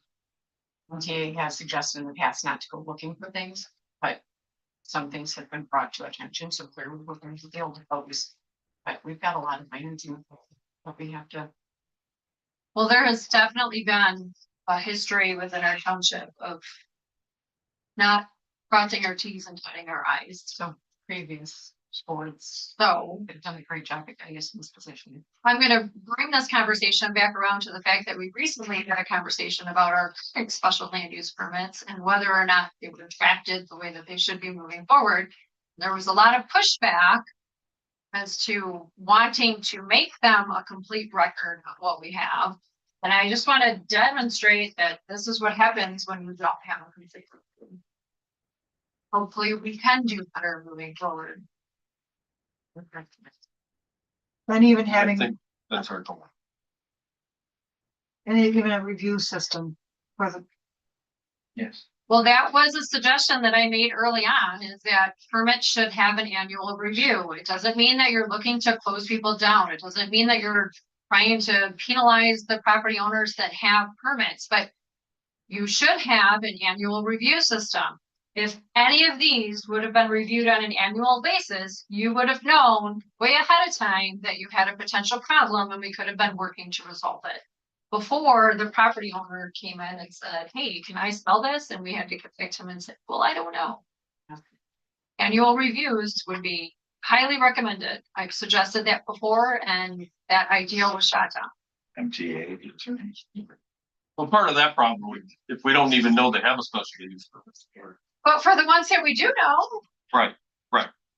S4: TA has suggested in the past not to go looking for things, but some things have been brought to attention, so clearly we're going to deal with those. But we've got a lot of financing that we have to.
S2: Well, there has definitely been a history within our township of not crossing our T's and dotting our I's.
S4: So previous boards
S2: So
S4: have done a great job at getting us in this position.
S2: I'm gonna bring this conversation back around to the fact that we recently had a conversation about our special land use permits and whether or not they were drafted the way that they should be moving forward. There was a lot of pushback as to wanting to make them a complete record of what we have. And I just want to demonstrate that this is what happens when we don't have a complete record. Hopefully we can do better moving forward.
S5: And even
S7: I
S5: having,
S7: think that's our goal.
S5: and even a review system for the,
S6: Yes.
S2: Well, that was a suggestion that I made early on, is that permits should have an annual review. It doesn't mean that you're looking to close people down. It doesn't mean that you're trying to penalize the property owners that have permits, but you should have an annual review system. If any of these would have been reviewed on an annual basis, you would have known way ahead of time that you had a potential problem and we could have been working to resolve it. before the property owner came in and said, hey, can I smell this? And we had to convict him and say, well, I don't know. Annual reviews would be highly recommended. I've suggested that before and that idea was shot down.
S6: MTA.
S7: Well, part of that problem, if we don't even know they have a special use permit.
S2: But for the ones that we do know,
S7: Right,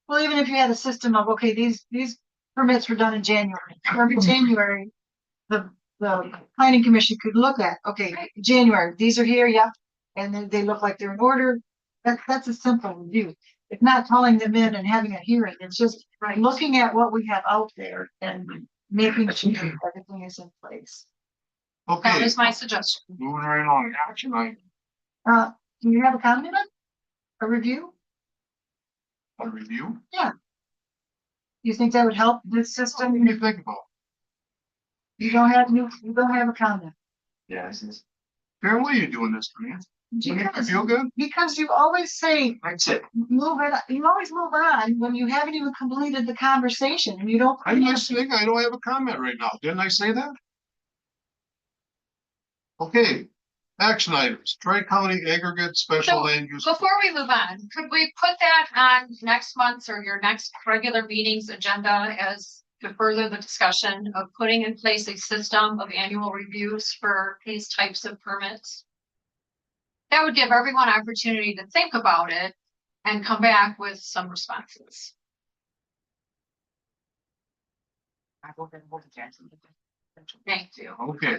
S5: Well, even if you had a system of, okay, these permits were done in January, every January, the planning commission could look at, okay, January, these are here, yeah. And then they look like they're in order. That's a simple review. It's not calling them in and having a hearing. It's just looking at what we have out there and making sure everything is in place.
S2: that
S1: Okay,
S2: was my suggestion.
S1: moving right along, action item,
S5: Do you have a comment on? A review?
S1: a review,
S5: You think that would help this
S1: what
S5: system?
S1: do you think about?
S5: You don't have a comment.
S6: Yes.
S1: Karen, what are you doing this for me? You make me
S5: Because-
S1: feel good?
S5: Because you always say,
S6: That's it.
S5: move it, you always move on when you haven't even completed the conversation and you don't.
S1: I'm listening, I don't have a comment right now, didn't I say that? Okay, action items, Tri-County aggregate special
S2: So,
S1: land use.
S2: Before we move on, could we put that on next month's or your next regular meeting's agenda as to further the discussion of putting in place a system of annual reviews for these types of permits? That would give everyone opportunity to think about it and come back with some responses. Thank you.
S1: Okay,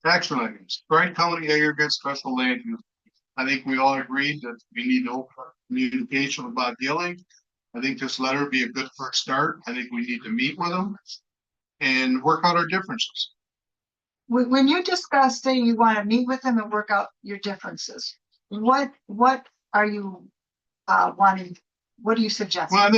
S1: action items, Tri-County aggregate special land use. I think we all agreed that we need to open communication about dealing. I think this letter would be a good first start. I think we need to meet with them and work out our differences.
S5: When you discuss, say you want to meet with them and work out your differences, what are you wanting, what do you suggest?
S1: Well,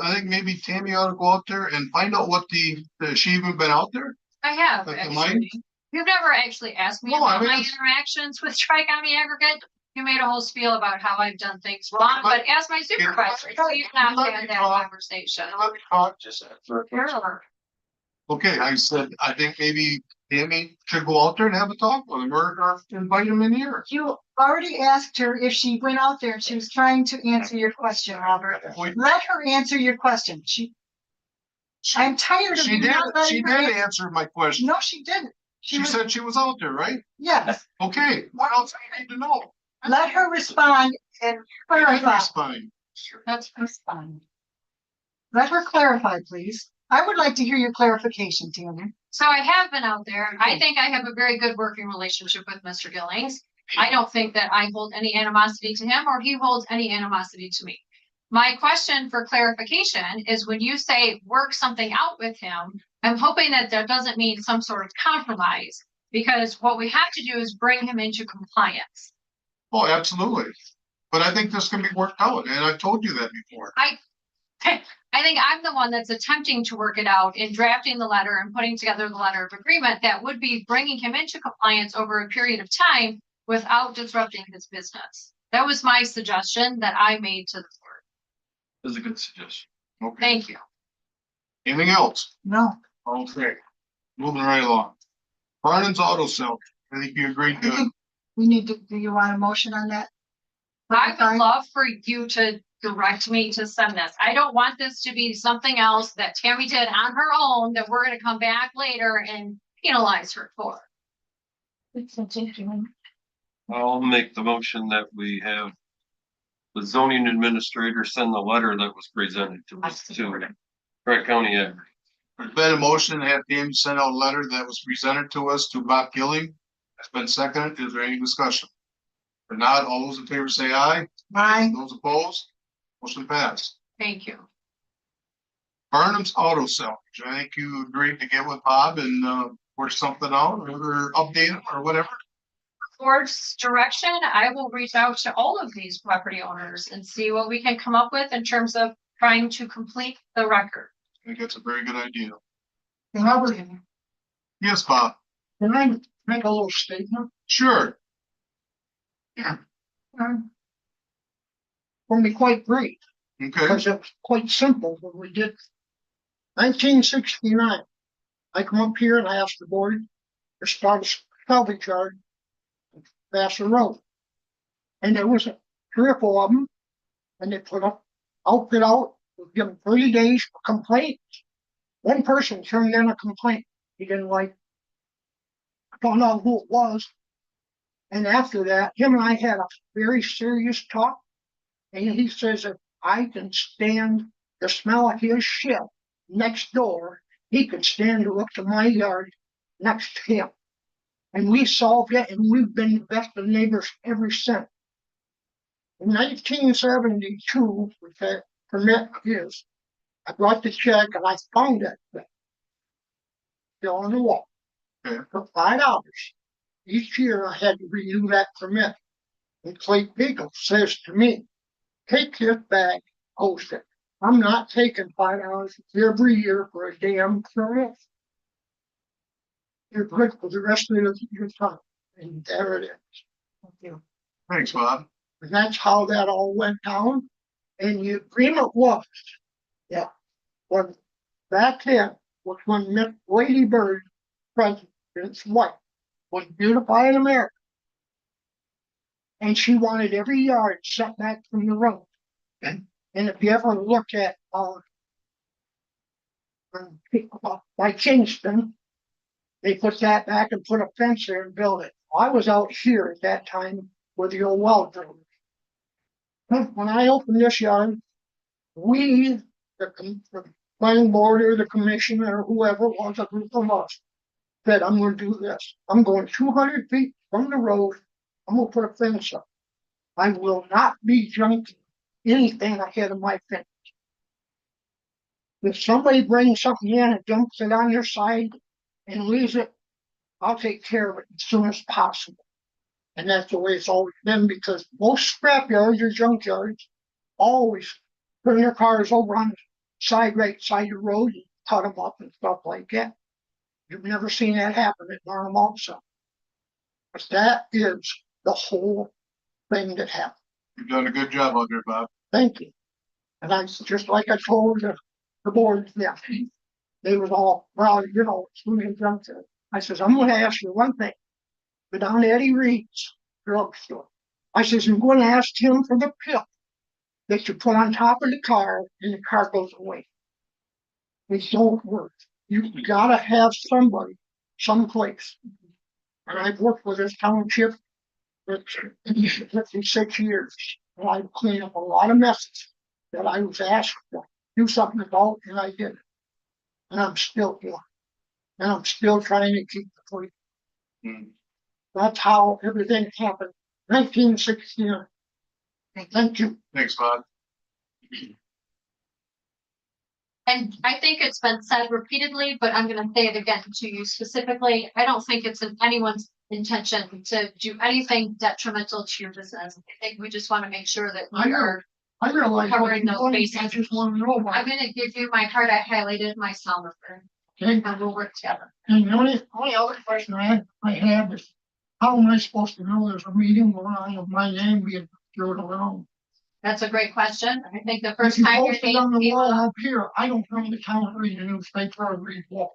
S1: I think maybe Tammy ought to go out there and find out what she even been out there?
S2: I have
S1: Like the
S2: actually. You've never actually asked me
S1: No, I
S2: about
S1: mean,
S2: my
S1: it's-
S2: interactions with Tri-County Aggregate. You made a whole spiel about how I've done things wrong, but as my supervisor, so you've not
S1: Let me
S2: had that
S1: talk.
S2: conversation.
S1: Let me talk.
S2: Sure.
S1: Okay, I said, I think maybe Tammy should go out there and have a talk with him or invite him in here.
S5: You already asked her if she went out there and she was trying to answer your question, Robert.
S1: We-
S5: Let her answer your question. I'm tired of
S1: She
S5: you
S1: did,
S5: not letting
S1: she
S5: her
S1: did
S5: answer.
S1: answer my question.
S5: No, she didn't.
S1: She
S5: was-
S1: said she was out there, right?
S5: Yes,
S1: Okay, what else do you need to know?
S5: let her respond and clarify.
S1: That's fine.
S2: That's fine.
S5: Let her clarify, please. I would like to hear your clarification, Tammy.
S2: So I have been out there. I think I have a very good working relationship with Mr. Gillings. I don't think that I hold any animosity to him or he holds any animosity to me. My question for clarification is when you say work something out with him, I'm hoping that that doesn't mean some sort of compromise. Because what we have to do is bring him into compliance.
S1: Oh, absolutely. But I think this can be worked out, and I've told you that before.
S2: I think I'm the one that's attempting to work it out in drafting the letter and putting together the letter of agreement that would be bringing him into compliance over a period of time without disrupting his business. That was my suggestion that I made to the board.
S7: That's a good suggestion.
S1: Okay,
S2: Thank you.
S1: anything else?
S5: No,
S1: Okay, moving right along. Barnum's Auto Cell, I think you agreed
S5: I
S1: to,
S5: think we need to, do you want a motion on that?
S2: I would love for you to direct me to send this. I don't want this to be something else that Tammy did on her own that we're gonna come back later and penalize her for.
S7: I'll make the motion that we have the zoning administrator send the letter that was presented to us to Tri-County Ag.
S1: there's been a motion to have Tammy send out a letter that was presented to us to Bob Gilling. That's been seconded. Is there any discussion? If not, all those in favor say aye.
S5: Aye.
S1: Those opposed? Motion passed.
S2: Thank you.
S1: Barnum's Auto Salvage, I think you agreed to get with Bob and work something out or update him or whatever.
S2: Board's direction, I will reach out to all of these property owners and see what we can come up with in terms of trying to complete the record.
S1: I think that's a very good idea.
S5: Robert,
S1: Yes, Bob.
S8: Can I make a little statement?
S1: Sure.
S8: Will be quite brief,
S1: Okay.
S8: because it's quite simple what we did. 1969, I come up here and I asked the board, response salvage yard. Across the road. And there was 3 or 4 of them. And they put up, outfit out, give them 30 days for complaints. One person turned in a complaint. He didn't like, found out who it was. And after that, him and I had a very serious talk. And he says if I can stand the smell of his shit next door, he could stand to look to my yard next to him. And we solved it, and we've been the best of neighbors ever since. In 1972, with that permit is, I brought the check and I found it. Still on the wall.
S1: Okay.
S8: For $5. Each year I had to renew that permit. And Clay Beagle says to me, take this bag, post it. I'm not taking $5 every year for a damn permit. You're good for the rest of your time. And there it is. Thank you.
S1: Thanks, Bob.
S8: And that's how that all went down. And the agreement was, yeah, when back then was when Miss Lady Bird, President's wife, was beautifying America. And she wanted every yard set back from the road. And if you ever look at by Kingston, they put that back and put a fence there and built it. I was out here at that time with the old well drillers. When I opened this yard, we, the planning board or the commission or whoever it was, a group of us, said, I'm going to do this. I'm going 200 feet from the road. I'm going to put a fence up. I will not be junking anything ahead of my fence. If somebody brings something in and dumps it on their side and leaves it, I'll take care of it as soon as possible. And that's the way it's always been, because most scrap yards or junk yards always bring their cars over on the side, right side of the road and cut them up and stuff like that. You've never seen that happen at Barnum also. But that is the whole thing that happened.
S1: You've done a good job out there, Bob.
S8: Thank you. And I, just like I told the board, yeah, they was all, well, you know, it's really junk there. I says, I'm gonna ask you one thing. Go down to Eddie Reed's drugstore. I says, I'm going to ask him for the pill that you put on top of the car and the car goes away. It don't work. You gotta have somebody, someplace. And I've worked with this township for 56 years. And I've cleaned up a lot of messes that I was asked to do something about, and I did it. And I'm still here. And I'm still trying to keep the police. That's how everything happened. 1969. Thank you.
S1: Thanks, Bob.
S2: And I think it's been said repeatedly, but I'm gonna say it again to you specifically. I don't think it's in anyone's intention to do anything detrimental to your business. I think we just want to make sure that we are.
S8: I realize.
S2: Covering those
S8: I
S2: bases.
S8: just want to know
S2: I'm
S8: about it.
S2: gonna give you my card. I highlighted my cell number
S8: Okay?
S2: and we'll work together.
S8: And the only other question I had is, how am I supposed to know there's a meeting going on with my name being thrown around?
S2: That's a great question. I think the first
S8: If you
S2: time your
S8: post it on
S2: name
S8: the
S2: came
S8: wall
S2: up,
S8: up here, I don't know the town read the newspaper or read what.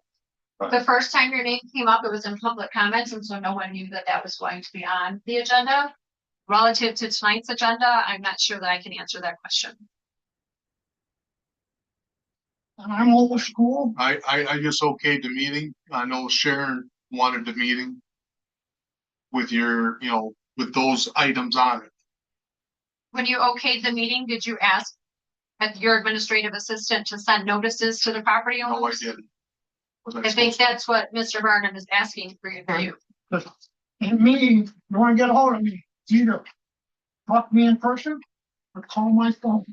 S2: the first time your name came up, it was in public comments, and so no one knew that that was going to be on the agenda. Relative to tonight's agenda, I'm not sure that I can answer that question.
S8: And I'm old school.
S1: I just okayed the meeting. I know Sharon wanted the meeting with your, with those items on it.
S2: When you okayed the meeting, did you ask your administrative assistant to send notices to the property
S1: No, I
S2: owners?
S1: didn't. Was
S2: I think that's what Mr. Barnum is asking for you to do.
S8: And me, you want to get a hold of me, either talk to me in person or call my phone.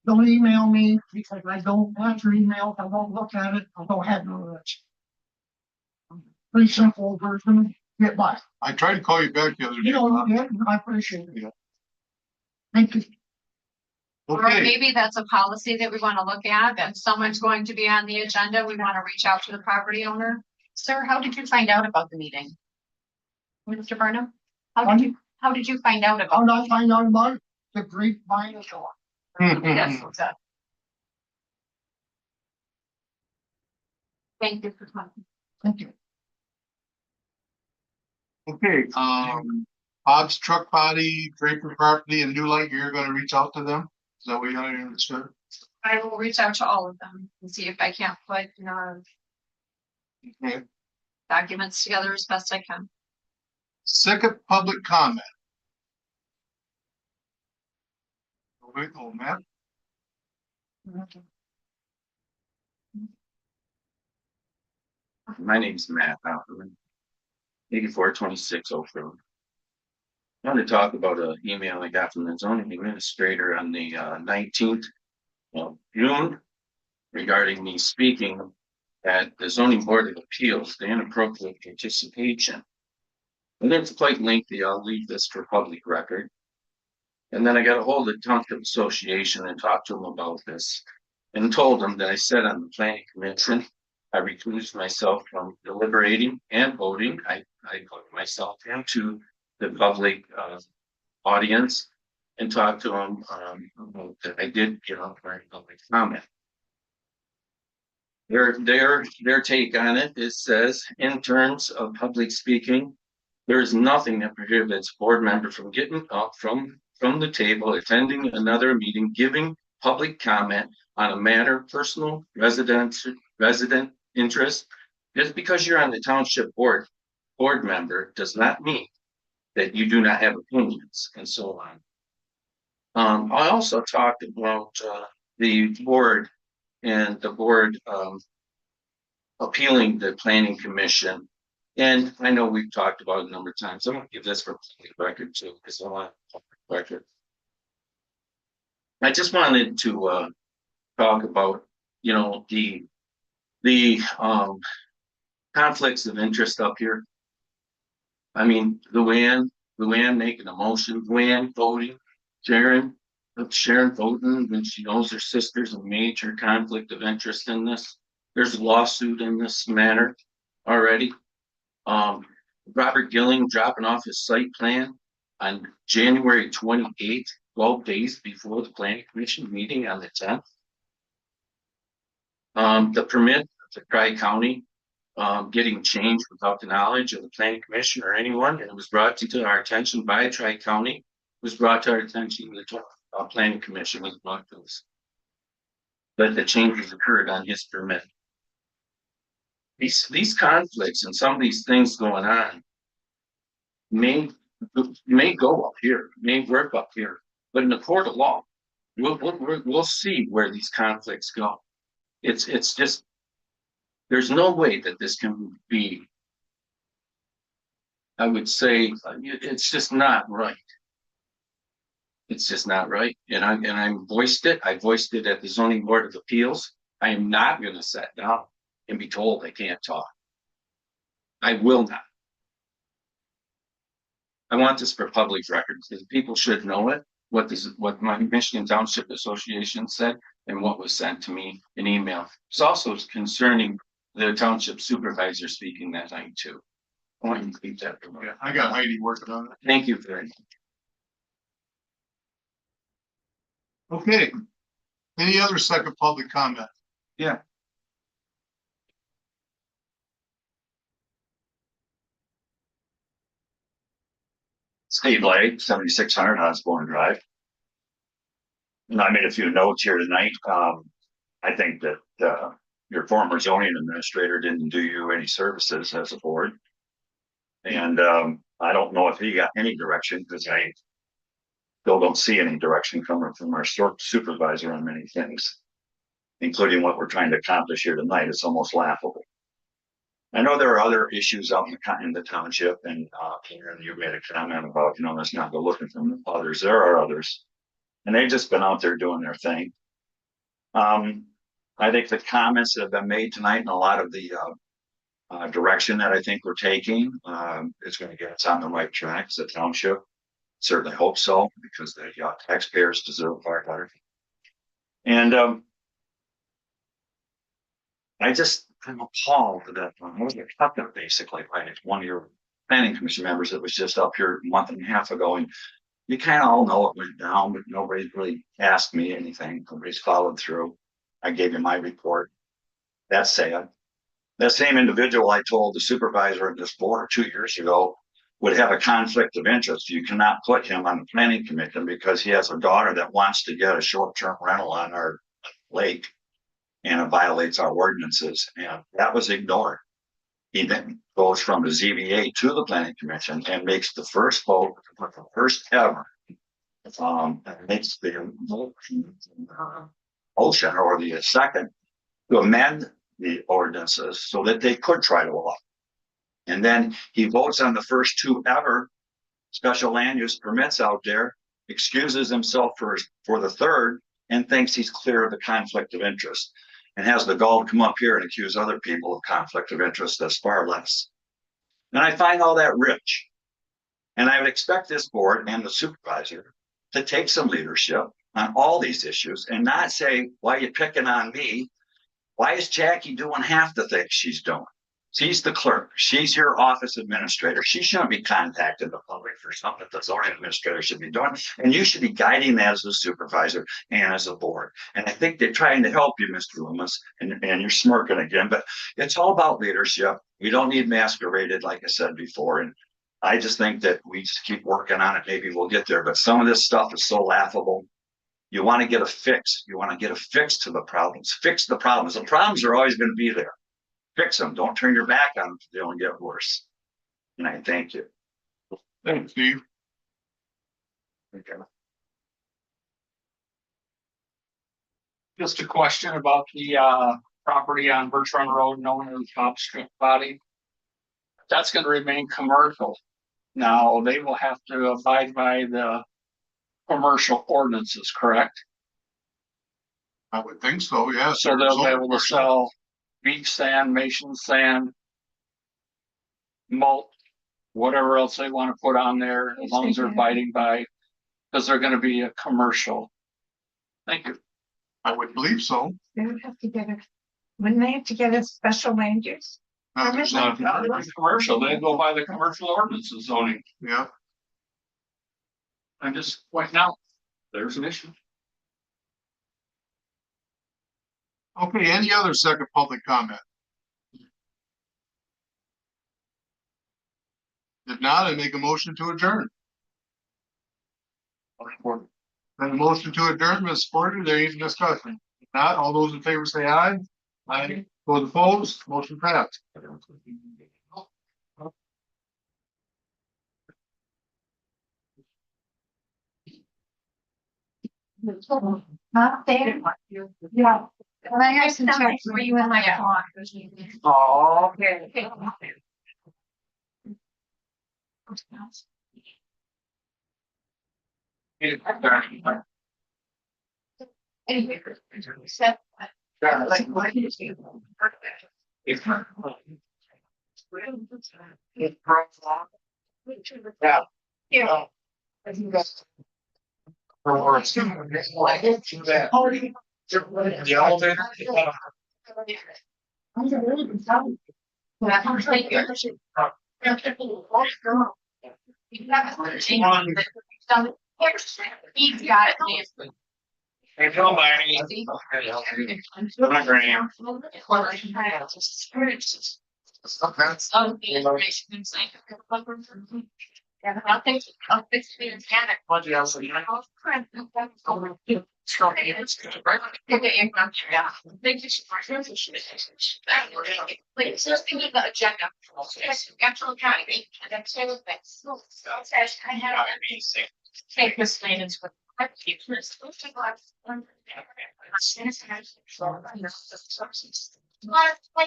S8: Don't email me because I don't answer emails. I won't look at it. I don't have none of that. Pretty simple version. Get by.
S1: I tried to call you back the other day.
S8: You know,
S1: Bob.
S8: yeah, I appreciate it.
S1: Yeah.
S8: Thank you.
S2: Or
S1: Okay,
S2: maybe that's a policy that we want to look at. If someone's going to be on the agenda, we want to reach out to the property owner.
S4: Sir, how did you find out about the meeting? Mr. Barnum, how did you find out
S8: How
S4: about?
S8: did I find out about it? The grapevine is on.
S4: Yes, sir.
S2: Thank you for coming.
S8: Thank you.
S1: Okay, Bob's Truck Body, Draper Property and New Light, you're gonna reach out to them? Is that what you understood?
S2: I will reach out to all of them and see if I can't put,
S1: Okay.
S2: documents together as best I can.
S1: Second public comment. Wait, oh, Matt,
S9: My name's Matt Opperman. 8426 Oak Road. I want to talk about an email I got from the zoning administrator on the 19th of June regarding me speaking at the zoning board of appeals, the inappropriate participation. And it's quite lengthy. I'll leave this for public record. And then I got a hold of the Township Association and talked to them about this and told them that I said on the planning commission, I recused myself from deliberating and voting. I put myself into the public audience and talked to them about that I did get up for a public comment. Their take on it, it says, in terms of public speaking, there is nothing that prohibits board member from getting up from the table, attending another meeting, giving public comment on a matter, personal, resident interest. Just because you're on the township board member does not mean that you do not have opinions and so on. I also talked about the board and the board appealing the planning commission. And I know we've talked about it a number of times. I'm gonna give this for public record too, because I want public record. I just wanted to talk about, the conflicts of interest up here. I mean, Luann making a motion, Luann voting, Sharon voting when she knows her sister's a major conflict of interest in this. There's a lawsuit in this matter already. Robert Gilling dropping off his site plan on January 28th, 12 days before the planning commission meeting on the 10th. The permit to Tri-County getting changed without the knowledge of the planning commission or anyone, and it was brought to our attention by Tri-County, was brought to our attention, the planning commission was brought to us. But the changes occurred on his permit. These conflicts and some of these things going on may go up here, may work up here, but in the court of law, we'll see where these conflicts go. It's just, there's no way that this can be, I would say, it's just not right. It's just not right. And I voiced it. I voiced it at the zoning board of appeals. I am not going to sit down and be told I can't talk. I will not. I want this for public record because people should know it. What my Michigan Township Association said and what was sent to me in email. It's also concerning the township supervisor speaking that night too. I want you to keep that.
S1: yeah, I got Heidi working on it.
S9: Thank you very much.
S1: Okay. Any other second public comment?
S6: Yeah. Steve Lake, 7600 Osborne Drive. And I made a few notes here tonight. I think that your former zoning administrator didn't do you any services as a board. And I don't know if he got any direction because I still don't see any direction coming from our supervisor on many things, including what we're trying to accomplish here tonight. It's almost laughable. I know there are other issues out in the township, and Karen, you made a comment about, let's not go looking for others. There are others, and they've just been out there doing their thing. I think the comments that have been made tonight and a lot of the direction that I think we're taking is going to get us on the right track as a township. Certainly hope so, because the taxpayers deserve far better. And I'm appalled that I was cut up basically by one of your planning commission members that was just up here a month and a half ago. And you kind of all know it went down, but nobody's really asked me anything. Nobody's followed through. I gave you my report. That's sad. That same individual I told the supervisor of this board 2 years ago would have a conflict of interest. You cannot put him on the planning commission because he has a daughter that wants to get a short-term rental on our lake. And it violates our ordinances, and that was ignored. He then goes from the ZBA to the planning commission and makes the first vote, the first ever. And makes the motion or the second to amend the ordinances so that they could try to allow. And then he votes on the first two ever special land use permits out there, excuses himself for the third, and thinks he's clear of the conflict of interest, and has the gall to come up here and accuse other people of conflict of interest that's far less. And I find all that rich. And I would expect this board and the supervisor to take some leadership on all these issues and not say, why are you picking on me? Why is Jackie doing half the things she's doing? She's the clerk. She's your office administrator. She shouldn't be contacting the public for something that the zoning administrator should be doing. And you should be guiding that as a supervisor and as a board. And I think they're trying to help you, Mr. Loomis, and you're smirking again, but it's all about leadership. We don't need masqueraded, like I said before. And I just think that we just keep working on it. Maybe we'll get there, but some of this stuff is so laughable. You want to get a fix. You want to get a fix to the problems. Fix the problems. The problems are always going to be there. Fix them. Don't turn your back on them. They only get worse. And I thank you.
S1: Thanks, Steve.
S3: Just a question about the property on Birch Run Road known as Top Strip Body. That's gonna remain commercial. Now, they will have to abide by the commercial ordinances, correct?
S1: I would think so, yes.
S3: So they'll be able to sell beach sand, mason sand, malt, whatever else they want to put on there, as long as they're abiding by, because they're gonna be a commercial. Thank you.
S1: I would believe so.
S5: They would have to get a, wouldn't they have to get a special land use?
S1: There's not-
S3: It's commercial, they go by the commercial ordinances zoning.
S1: Yeah,
S3: I'm just pointing out, there's an issue.
S1: okay, any other second public comment? If not, I make a motion to adjourn. And a motion to adjourn, Ms. Porter, there is discussion. If not, all those in favor say aye. Aye. Those opposed, motion passed.
S5: Not there. Yeah. Well, I have some checks for you in my car.
S3: Oh, okay.
S5: Anyway, except.
S3: Yeah. The elevator.
S4: He's got it.
S3: Hey, Bill, my.
S4: Yeah, I think I'll fix the mechanic. Like, so think of the agenda. Actual county, and then say the best. I have. Take this lane and. Went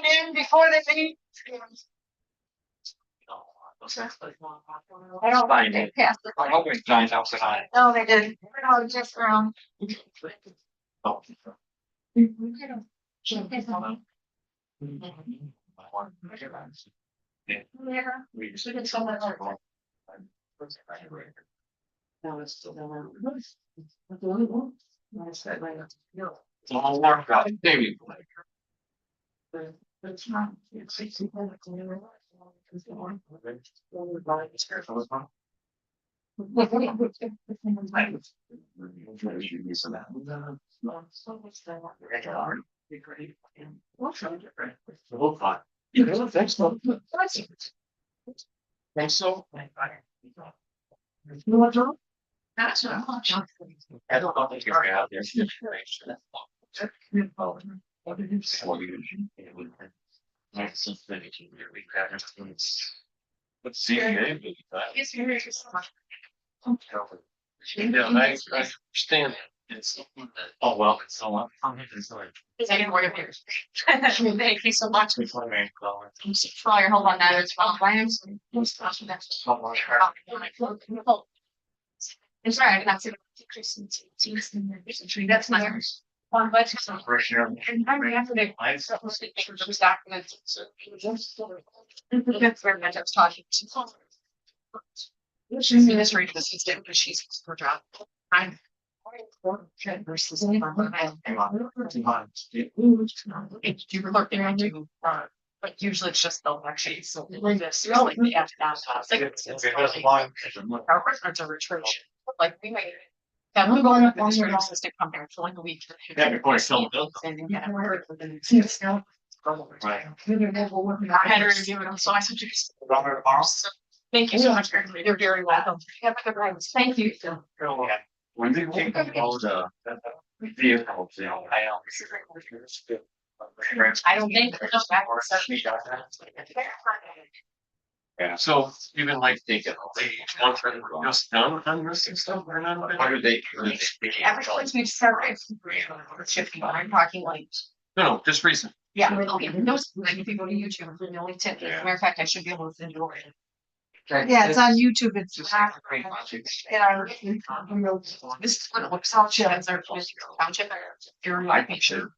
S4: in before they leave. I don't think they passed it.
S3: I'm hoping John's outside.
S4: No, they didn't. No, just around.
S3: We did so much. It's all worked out. Maybe. think so.
S8: You want to?
S4: That's what I'm watching.
S9: I don't think you're out there. Let's see.
S4: Yes, you're right.
S7: Yeah, I understand.
S9: Oh, well, it's so much.
S4: Second word of yours. Thank you so much. I'm sorry, hold on, that is wrong. I am. I'm sorry, I did not see. That's my. On budget. And I'm after the. Those documents. That's very much I was talking to. She's administrative assistant, but she's her job. I'm. Versus. You were looking into, but usually it's just the election, so this really the after that. Our records are retrieved, like we may. Yeah, we're going up on your assistant come here for like a week.
S9: Yeah, before I fill the bill.
S4: I had her review it, so I said, thank you so much, you're very welcome. Have a good night. Thank you.
S9: When they take all the vehicles, you know,
S4: I don't think.
S9: Yeah.
S3: So even like they get one friend just done on this and stuff or not?
S9: What do they?
S4: Ever since we've started, shifting, I'm talking like,
S3: No, just recent.
S4: yeah, okay, those, like, if you go to YouTube, the only tip, as a matter of fact, I should be able to send you over.
S5: Yeah, it's on YouTube. It's in our.
S4: This is what it looks like, as our township, you're like, make sure.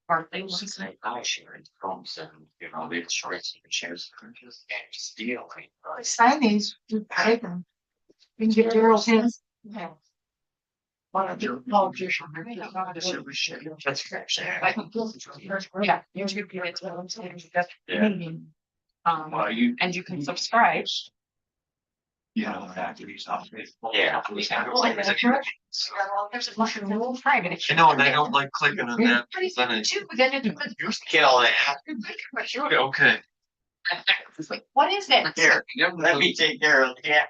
S4: Our things.
S9: I share it from some, you know, the insurance shares. Steal.
S5: Sign these, you take them. You can get Daryl's hands.
S4: Yeah.
S8: One of your politicians.
S9: That's correct.
S4: Yeah, YouTube, it's what I'm saying, that's
S9: Yeah.
S4: meeting.
S9: Well, you.
S4: And you can subscribe.
S9: You know, factories off. Yeah.
S4: There's a much more private.
S3: I know, and I don't like clicking on that. Then I-
S4: Then it.
S9: Kill that.
S3: Okay.
S4: It's like, what is that?
S9: Here, let me take care of that.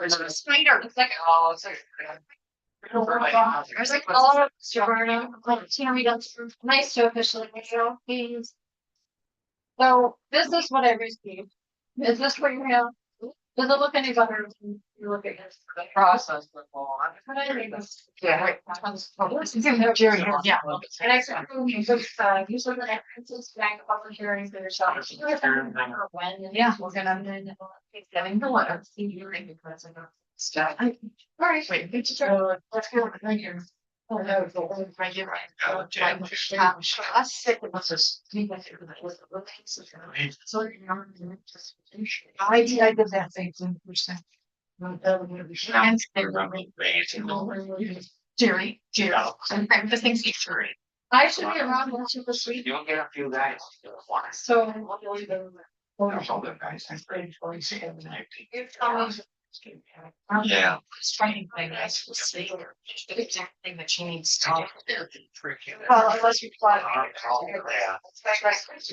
S4: It's a spider. It's like, oh, it's like. There's like, oh, Sabrina, like, Tammy, that's nice to officially make your own fees. So this is what I received. Is this what you have? Does it look any better? When you look at this, the process. Yeah. Right.
S5: Jerry,
S4: Yeah. And I said, usually the references back public hearings that are shot. When, and yeah, we're gonna, then, getting the letter, see you reading the president. Stuff. All right, wait, let's go right here. Oh, no, the one right here, right. Let's stick with this. So you know, just.
S5: I did that 18%.
S4: Jerry, I'm just thinking, I should be around once you sleep.
S9: You'll get a few guys.
S4: So. You tell me.
S9: Yeah.
S4: Striking thing, I should say, the exact thing that she needs to do.
S5: Well, unless you fly.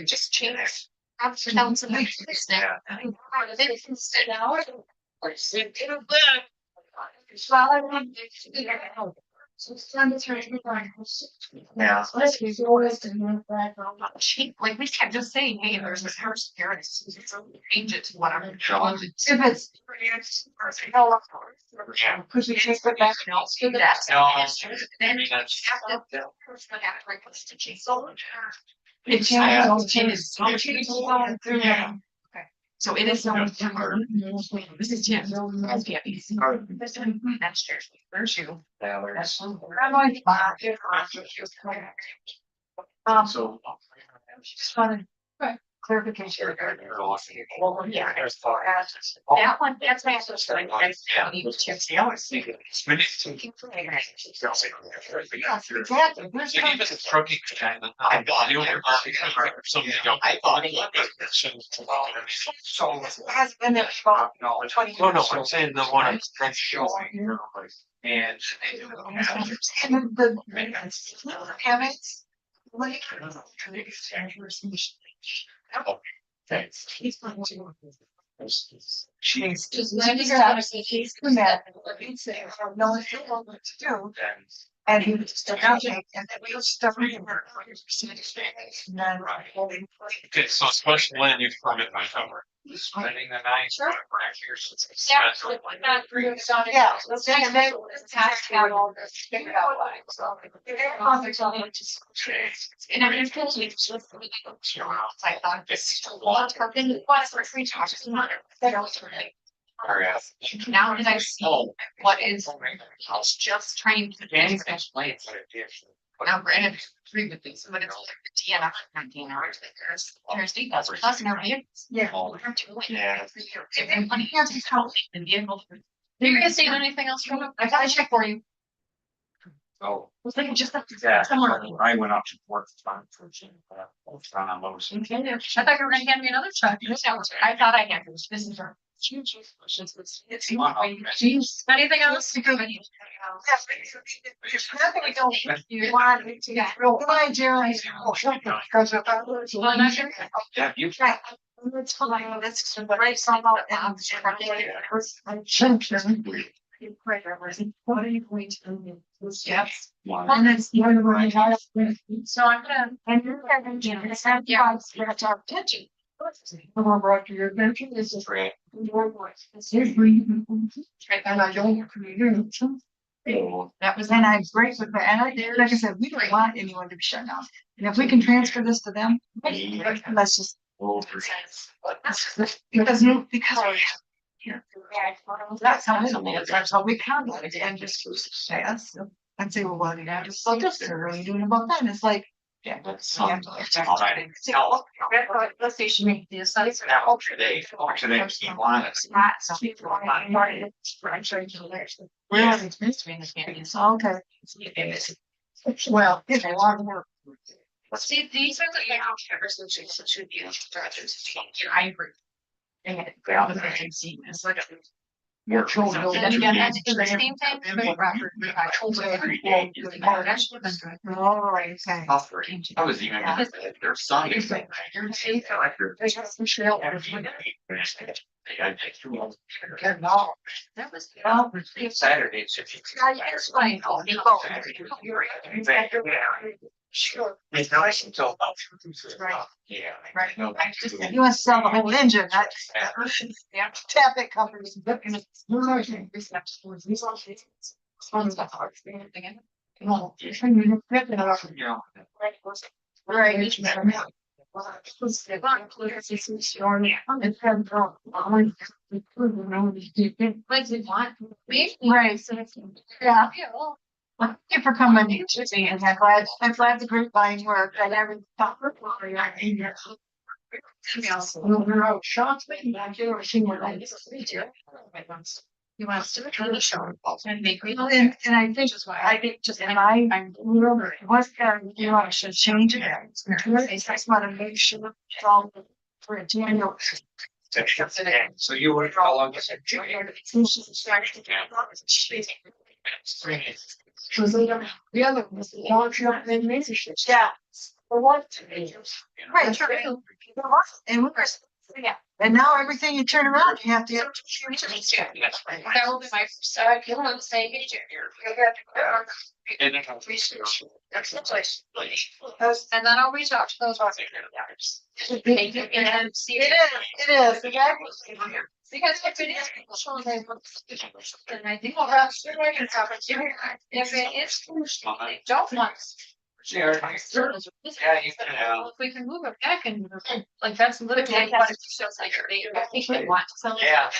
S4: Just change. Ups or downs and like this now. Now. Or sit to the back. Well, I want to. So it's done, it's right.
S9: Yeah.
S4: So let's use always to move that. She, like, we can't just say, hey, there's this house here, and it's change it to whatever.
S5: If it's. Could we take it back?
S4: No, so that's.
S9: No.
S4: Then you have to. So.
S5: It changes.
S4: Okay. So it is. This is Jim. That's Cheers. There's you.
S5: I'm always fine.
S9: So.
S5: Just wanted clarification.
S4: Well, yeah. That one, that's my answer. I need to check.
S5: Exactly. Where's the-
S3: Even the trucking kind of. I thought you were. Something.
S9: I thought.
S3: So.
S5: It has been there for 20 years.
S3: No, I'm saying the one I'm trying to show.
S9: And.
S5: And the hammocks. Like. She's
S2: Just
S5: he's got he's the man. He's saying, no, it's not what to do. And he was just nothing, and then we stuff. And then.
S7: Okay, so special land use permit by cover. Spending the night.
S2: Sure.
S5: Yeah, let's take a minute.
S2: Tax out all this. Figure out why.
S4: And I'm just gonna leave this with me. I thought this was something that was for free taxes. Now that I see what is, I was just trying to. Now, granted, I agree with this, but it's like the DNR, not DNR, there's state does, but that's no vehicles.
S5: Yeah.
S6: Yeah.
S4: If they want to have these houses and vehicles.
S2: You guys seen anything else from them? I gotta check for you.
S6: Oh,
S4: Was like just up
S6: yeah,
S4: somewhere.
S6: I went up to work for on those.
S2: I thought you were gonna hand me another check.
S4: I thought I had this. This is her.
S2: Anything else?
S5: Nothing we don't, you want it to get real, why, Jeremy? Because of that.
S2: Well, not sure.
S6: Yeah, you.
S5: Right. That's fine, that's right, some of them. What are you going to do?
S4: Yes.
S5: And it's the other way.
S2: So I'm gonna.
S5: And you're having, it's not, yeah, it's our attention. Come brought to your attention, this is.
S6: Right.
S5: Your voice. It's your breathing. And I don't.
S4: That was.
S5: And I agree with that, and like I said, we don't want anyone to be shut down, and if we can transfer this to them, let's just. Because that's how that's how we count it, and just say us, and say, well, what do you have to focus, or what are you doing about that, and it's like. Yeah.
S2: Let's see, she make the assessment.
S6: Today, keep on it.
S4: Where it's mystery in the canyon.
S5: Okay, well, it's a lot of work.
S2: See, these are the.
S4: I agree. And it's like.
S5: Your children.
S2: And again, that's the same thing.
S5: All right, okay.
S6: I was even, their son is like.
S2: That was.
S6: Saturday.
S2: It's fine.
S5: Sure.
S6: It's nice until. Yeah.
S5: Right.
S6: No,
S5: You want to sell the whole engine, not tap it companies.
S6: you know,
S5: Right. Right. Yeah. Thank you for coming to me, and I'm glad the grapevine worked, I never thought.
S2: You want us to return the show and make me.
S5: And I think, just, and I'm, what's that, you know, I should change it. I just want to make sure it's all for a Daniel.
S6: so you were, how long is it?
S8: The other was the dog shop in Mason.
S5: Yeah.
S8: For what?
S5: Right, sure. And we're, yeah, and now everything you turn around, you have to.
S2: That will be my first, so I feel I'm saying.
S6: And
S2: And then I'll reach out to those. And see.
S5: It is, exactly.
S2: Because if it is, then I think we'll have. If it is, they don't want.
S6: Yeah, you can,
S2: Well, if we can move it back and like that's literally what it feels like. I think they want to sell it.
S6: Yeah.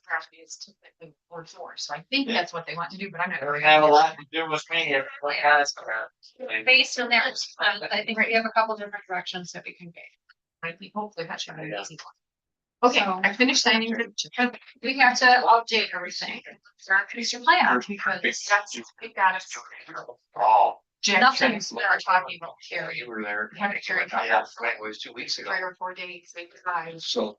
S4: Property is typically word for, so I think that's what they want to do, but I'm not.
S6: Doesn't have a lot to do with me, if it has.
S2: Based on that, I think we have a couple different directions that we can go.
S4: I think hopefully that should be an easy one. Okay,
S2: So-
S4: I finished signing the.
S2: We have to update everything. Finish your plan because that's,
S4: We got it.
S6: Oh,
S2: nothing's we're talking about here.
S6: you were there.
S4: We haven't carried that
S6: Yeah,
S4: out for
S6: it was 2 weeks ago.
S4: 3 or 4 days, maybe 5.
S6: So,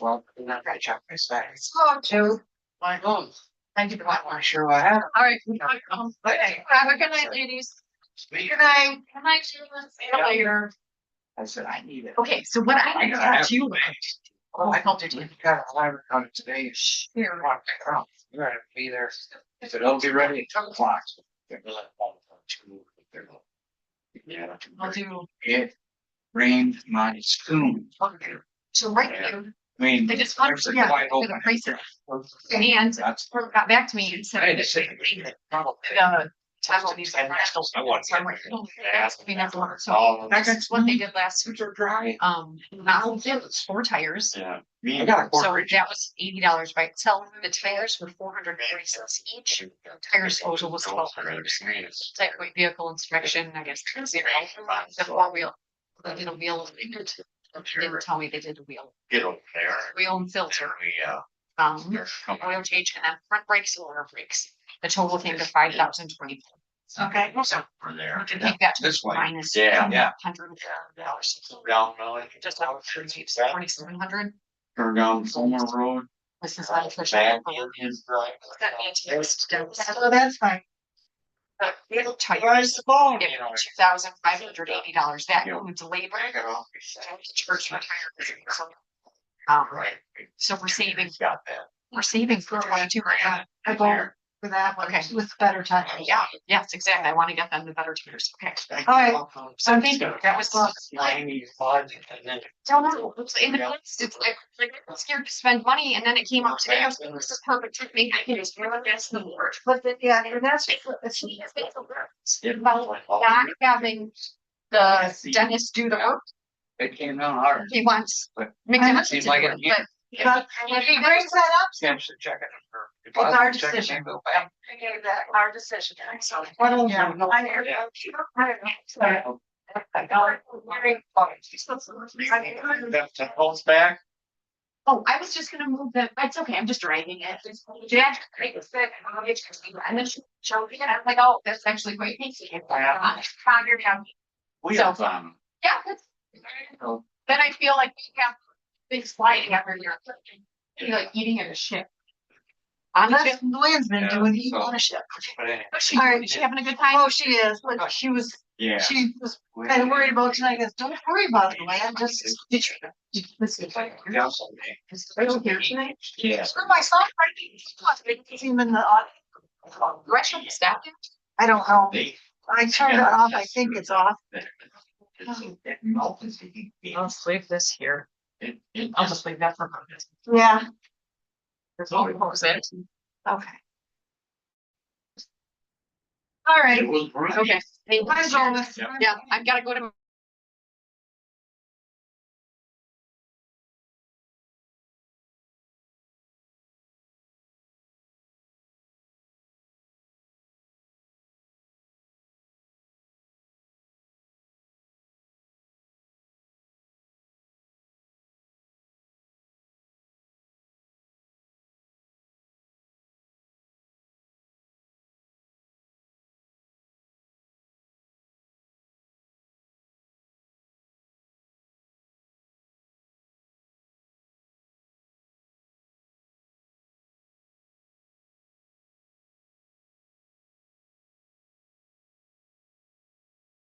S6: well, I'm not gonna check my specs.
S5: Oh, Joe.
S6: My own.
S4: Thank you for that one.
S6: I'm sure I have.
S2: All right. Have a good night, ladies.
S5: Good night.
S2: Good night, Sheila.
S4: See you later.
S6: I said, I need it.
S4: Okay, so what I got you, Oh, I helped you.
S9: Got a library on it today.
S4: Here.
S9: You're gonna be there. If it'll be ready at 10 o'clock. Yeah.
S4: I'll do.
S9: It rained my spoon.
S4: So right here,
S9: I mean.
S4: they just want
S9: they're
S4: yeah,
S9: wide
S4: for the
S9: open.
S4: prices. And
S9: That's.
S4: got back to me and said.
S9: I had to say.
S4: The time will be. So I'm like, oh, I mean, that's what, so that's what they did last week.
S9: Dry.
S4: Now it's 4 tires.
S9: Yeah. I got a
S4: So
S9: quarter.
S4: that was $80 by itself. The tires were 446 each. Tire disposal was $1,200. Lightweight vehicle inspection, I guess. $0. The 4-wheel. They did a wheel. They didn't tell me they did a wheel.
S9: Get over there.
S4: Wheel and filter. Oil change and then front brakes and rear brakes. The total came to 5,020.
S5: Okay.
S4: So
S9: For there.
S4: we can take that to
S9: This way.
S4: minus.
S9: Yeah.
S4: $100.
S9: Down,
S4: Just over 2,700.
S9: Turn down Fulmer Road.
S4: This is unofficial.
S9: Back
S4: That
S9: in his drive.
S4: anti-mist.
S5: So that's fine.
S4: Tires. $2,580. That includes labor. Church for tires. So we're saving,
S9: Got that.
S4: we're saving for 22.
S5: I go for that one
S4: Okay.
S5: with better time.
S4: Yeah, yes, exactly. I want to get them the better tires. Okay.
S5: All right.
S4: So thank you. That was. Don't know. It's in the past, it's like I'm scared to spend money and then it came up today. I was like, this is perfect for me. I can just really guess the word.
S5: But then, yeah, and that's,
S4: About not having the dentist do the work.
S9: It came down hard.
S4: He wants.
S9: But
S4: McDonald's
S9: seems
S4: to
S9: like
S4: do
S9: it-
S4: it, but
S5: but if he brings that up,
S9: Sam's to check it.
S5: it's our decision. I gave that our decision. So. What do you know? I don't know. Sorry.
S9: That holds back.
S4: Oh, I was just gonna move them. It's okay. I'm just dragging it. Dad, great. And then she showed me, and I'm like, oh, that's actually quite tasty.
S9: We
S4: So-
S9: have,
S4: Yeah, that's. Then I feel like we have big sliding every year. Like eating at a ship. Honestly,
S5: That's Luann's been doing, eating on a ship.
S9: but anyway.
S4: she,
S5: All right.
S4: is she having a good time?
S5: Oh, she is, but she was
S9: Yeah.
S5: kind of worried about tonight. I guess, don't worry about it, Luann, just.
S4: Are you here tonight?
S9: Yeah.
S5: Screw myself, right? It's even in the,
S4: The rest of the staff there?
S5: I don't know. I turned it off. I think it's off.
S4: I'll just leave this here. I'll just leave that for her.
S5: Yeah.
S4: That's all we close it. Okay.
S5: All right.
S9: It was.
S4: Okay.
S5: Bye, Jonas.
S4: Yeah, I've got to go to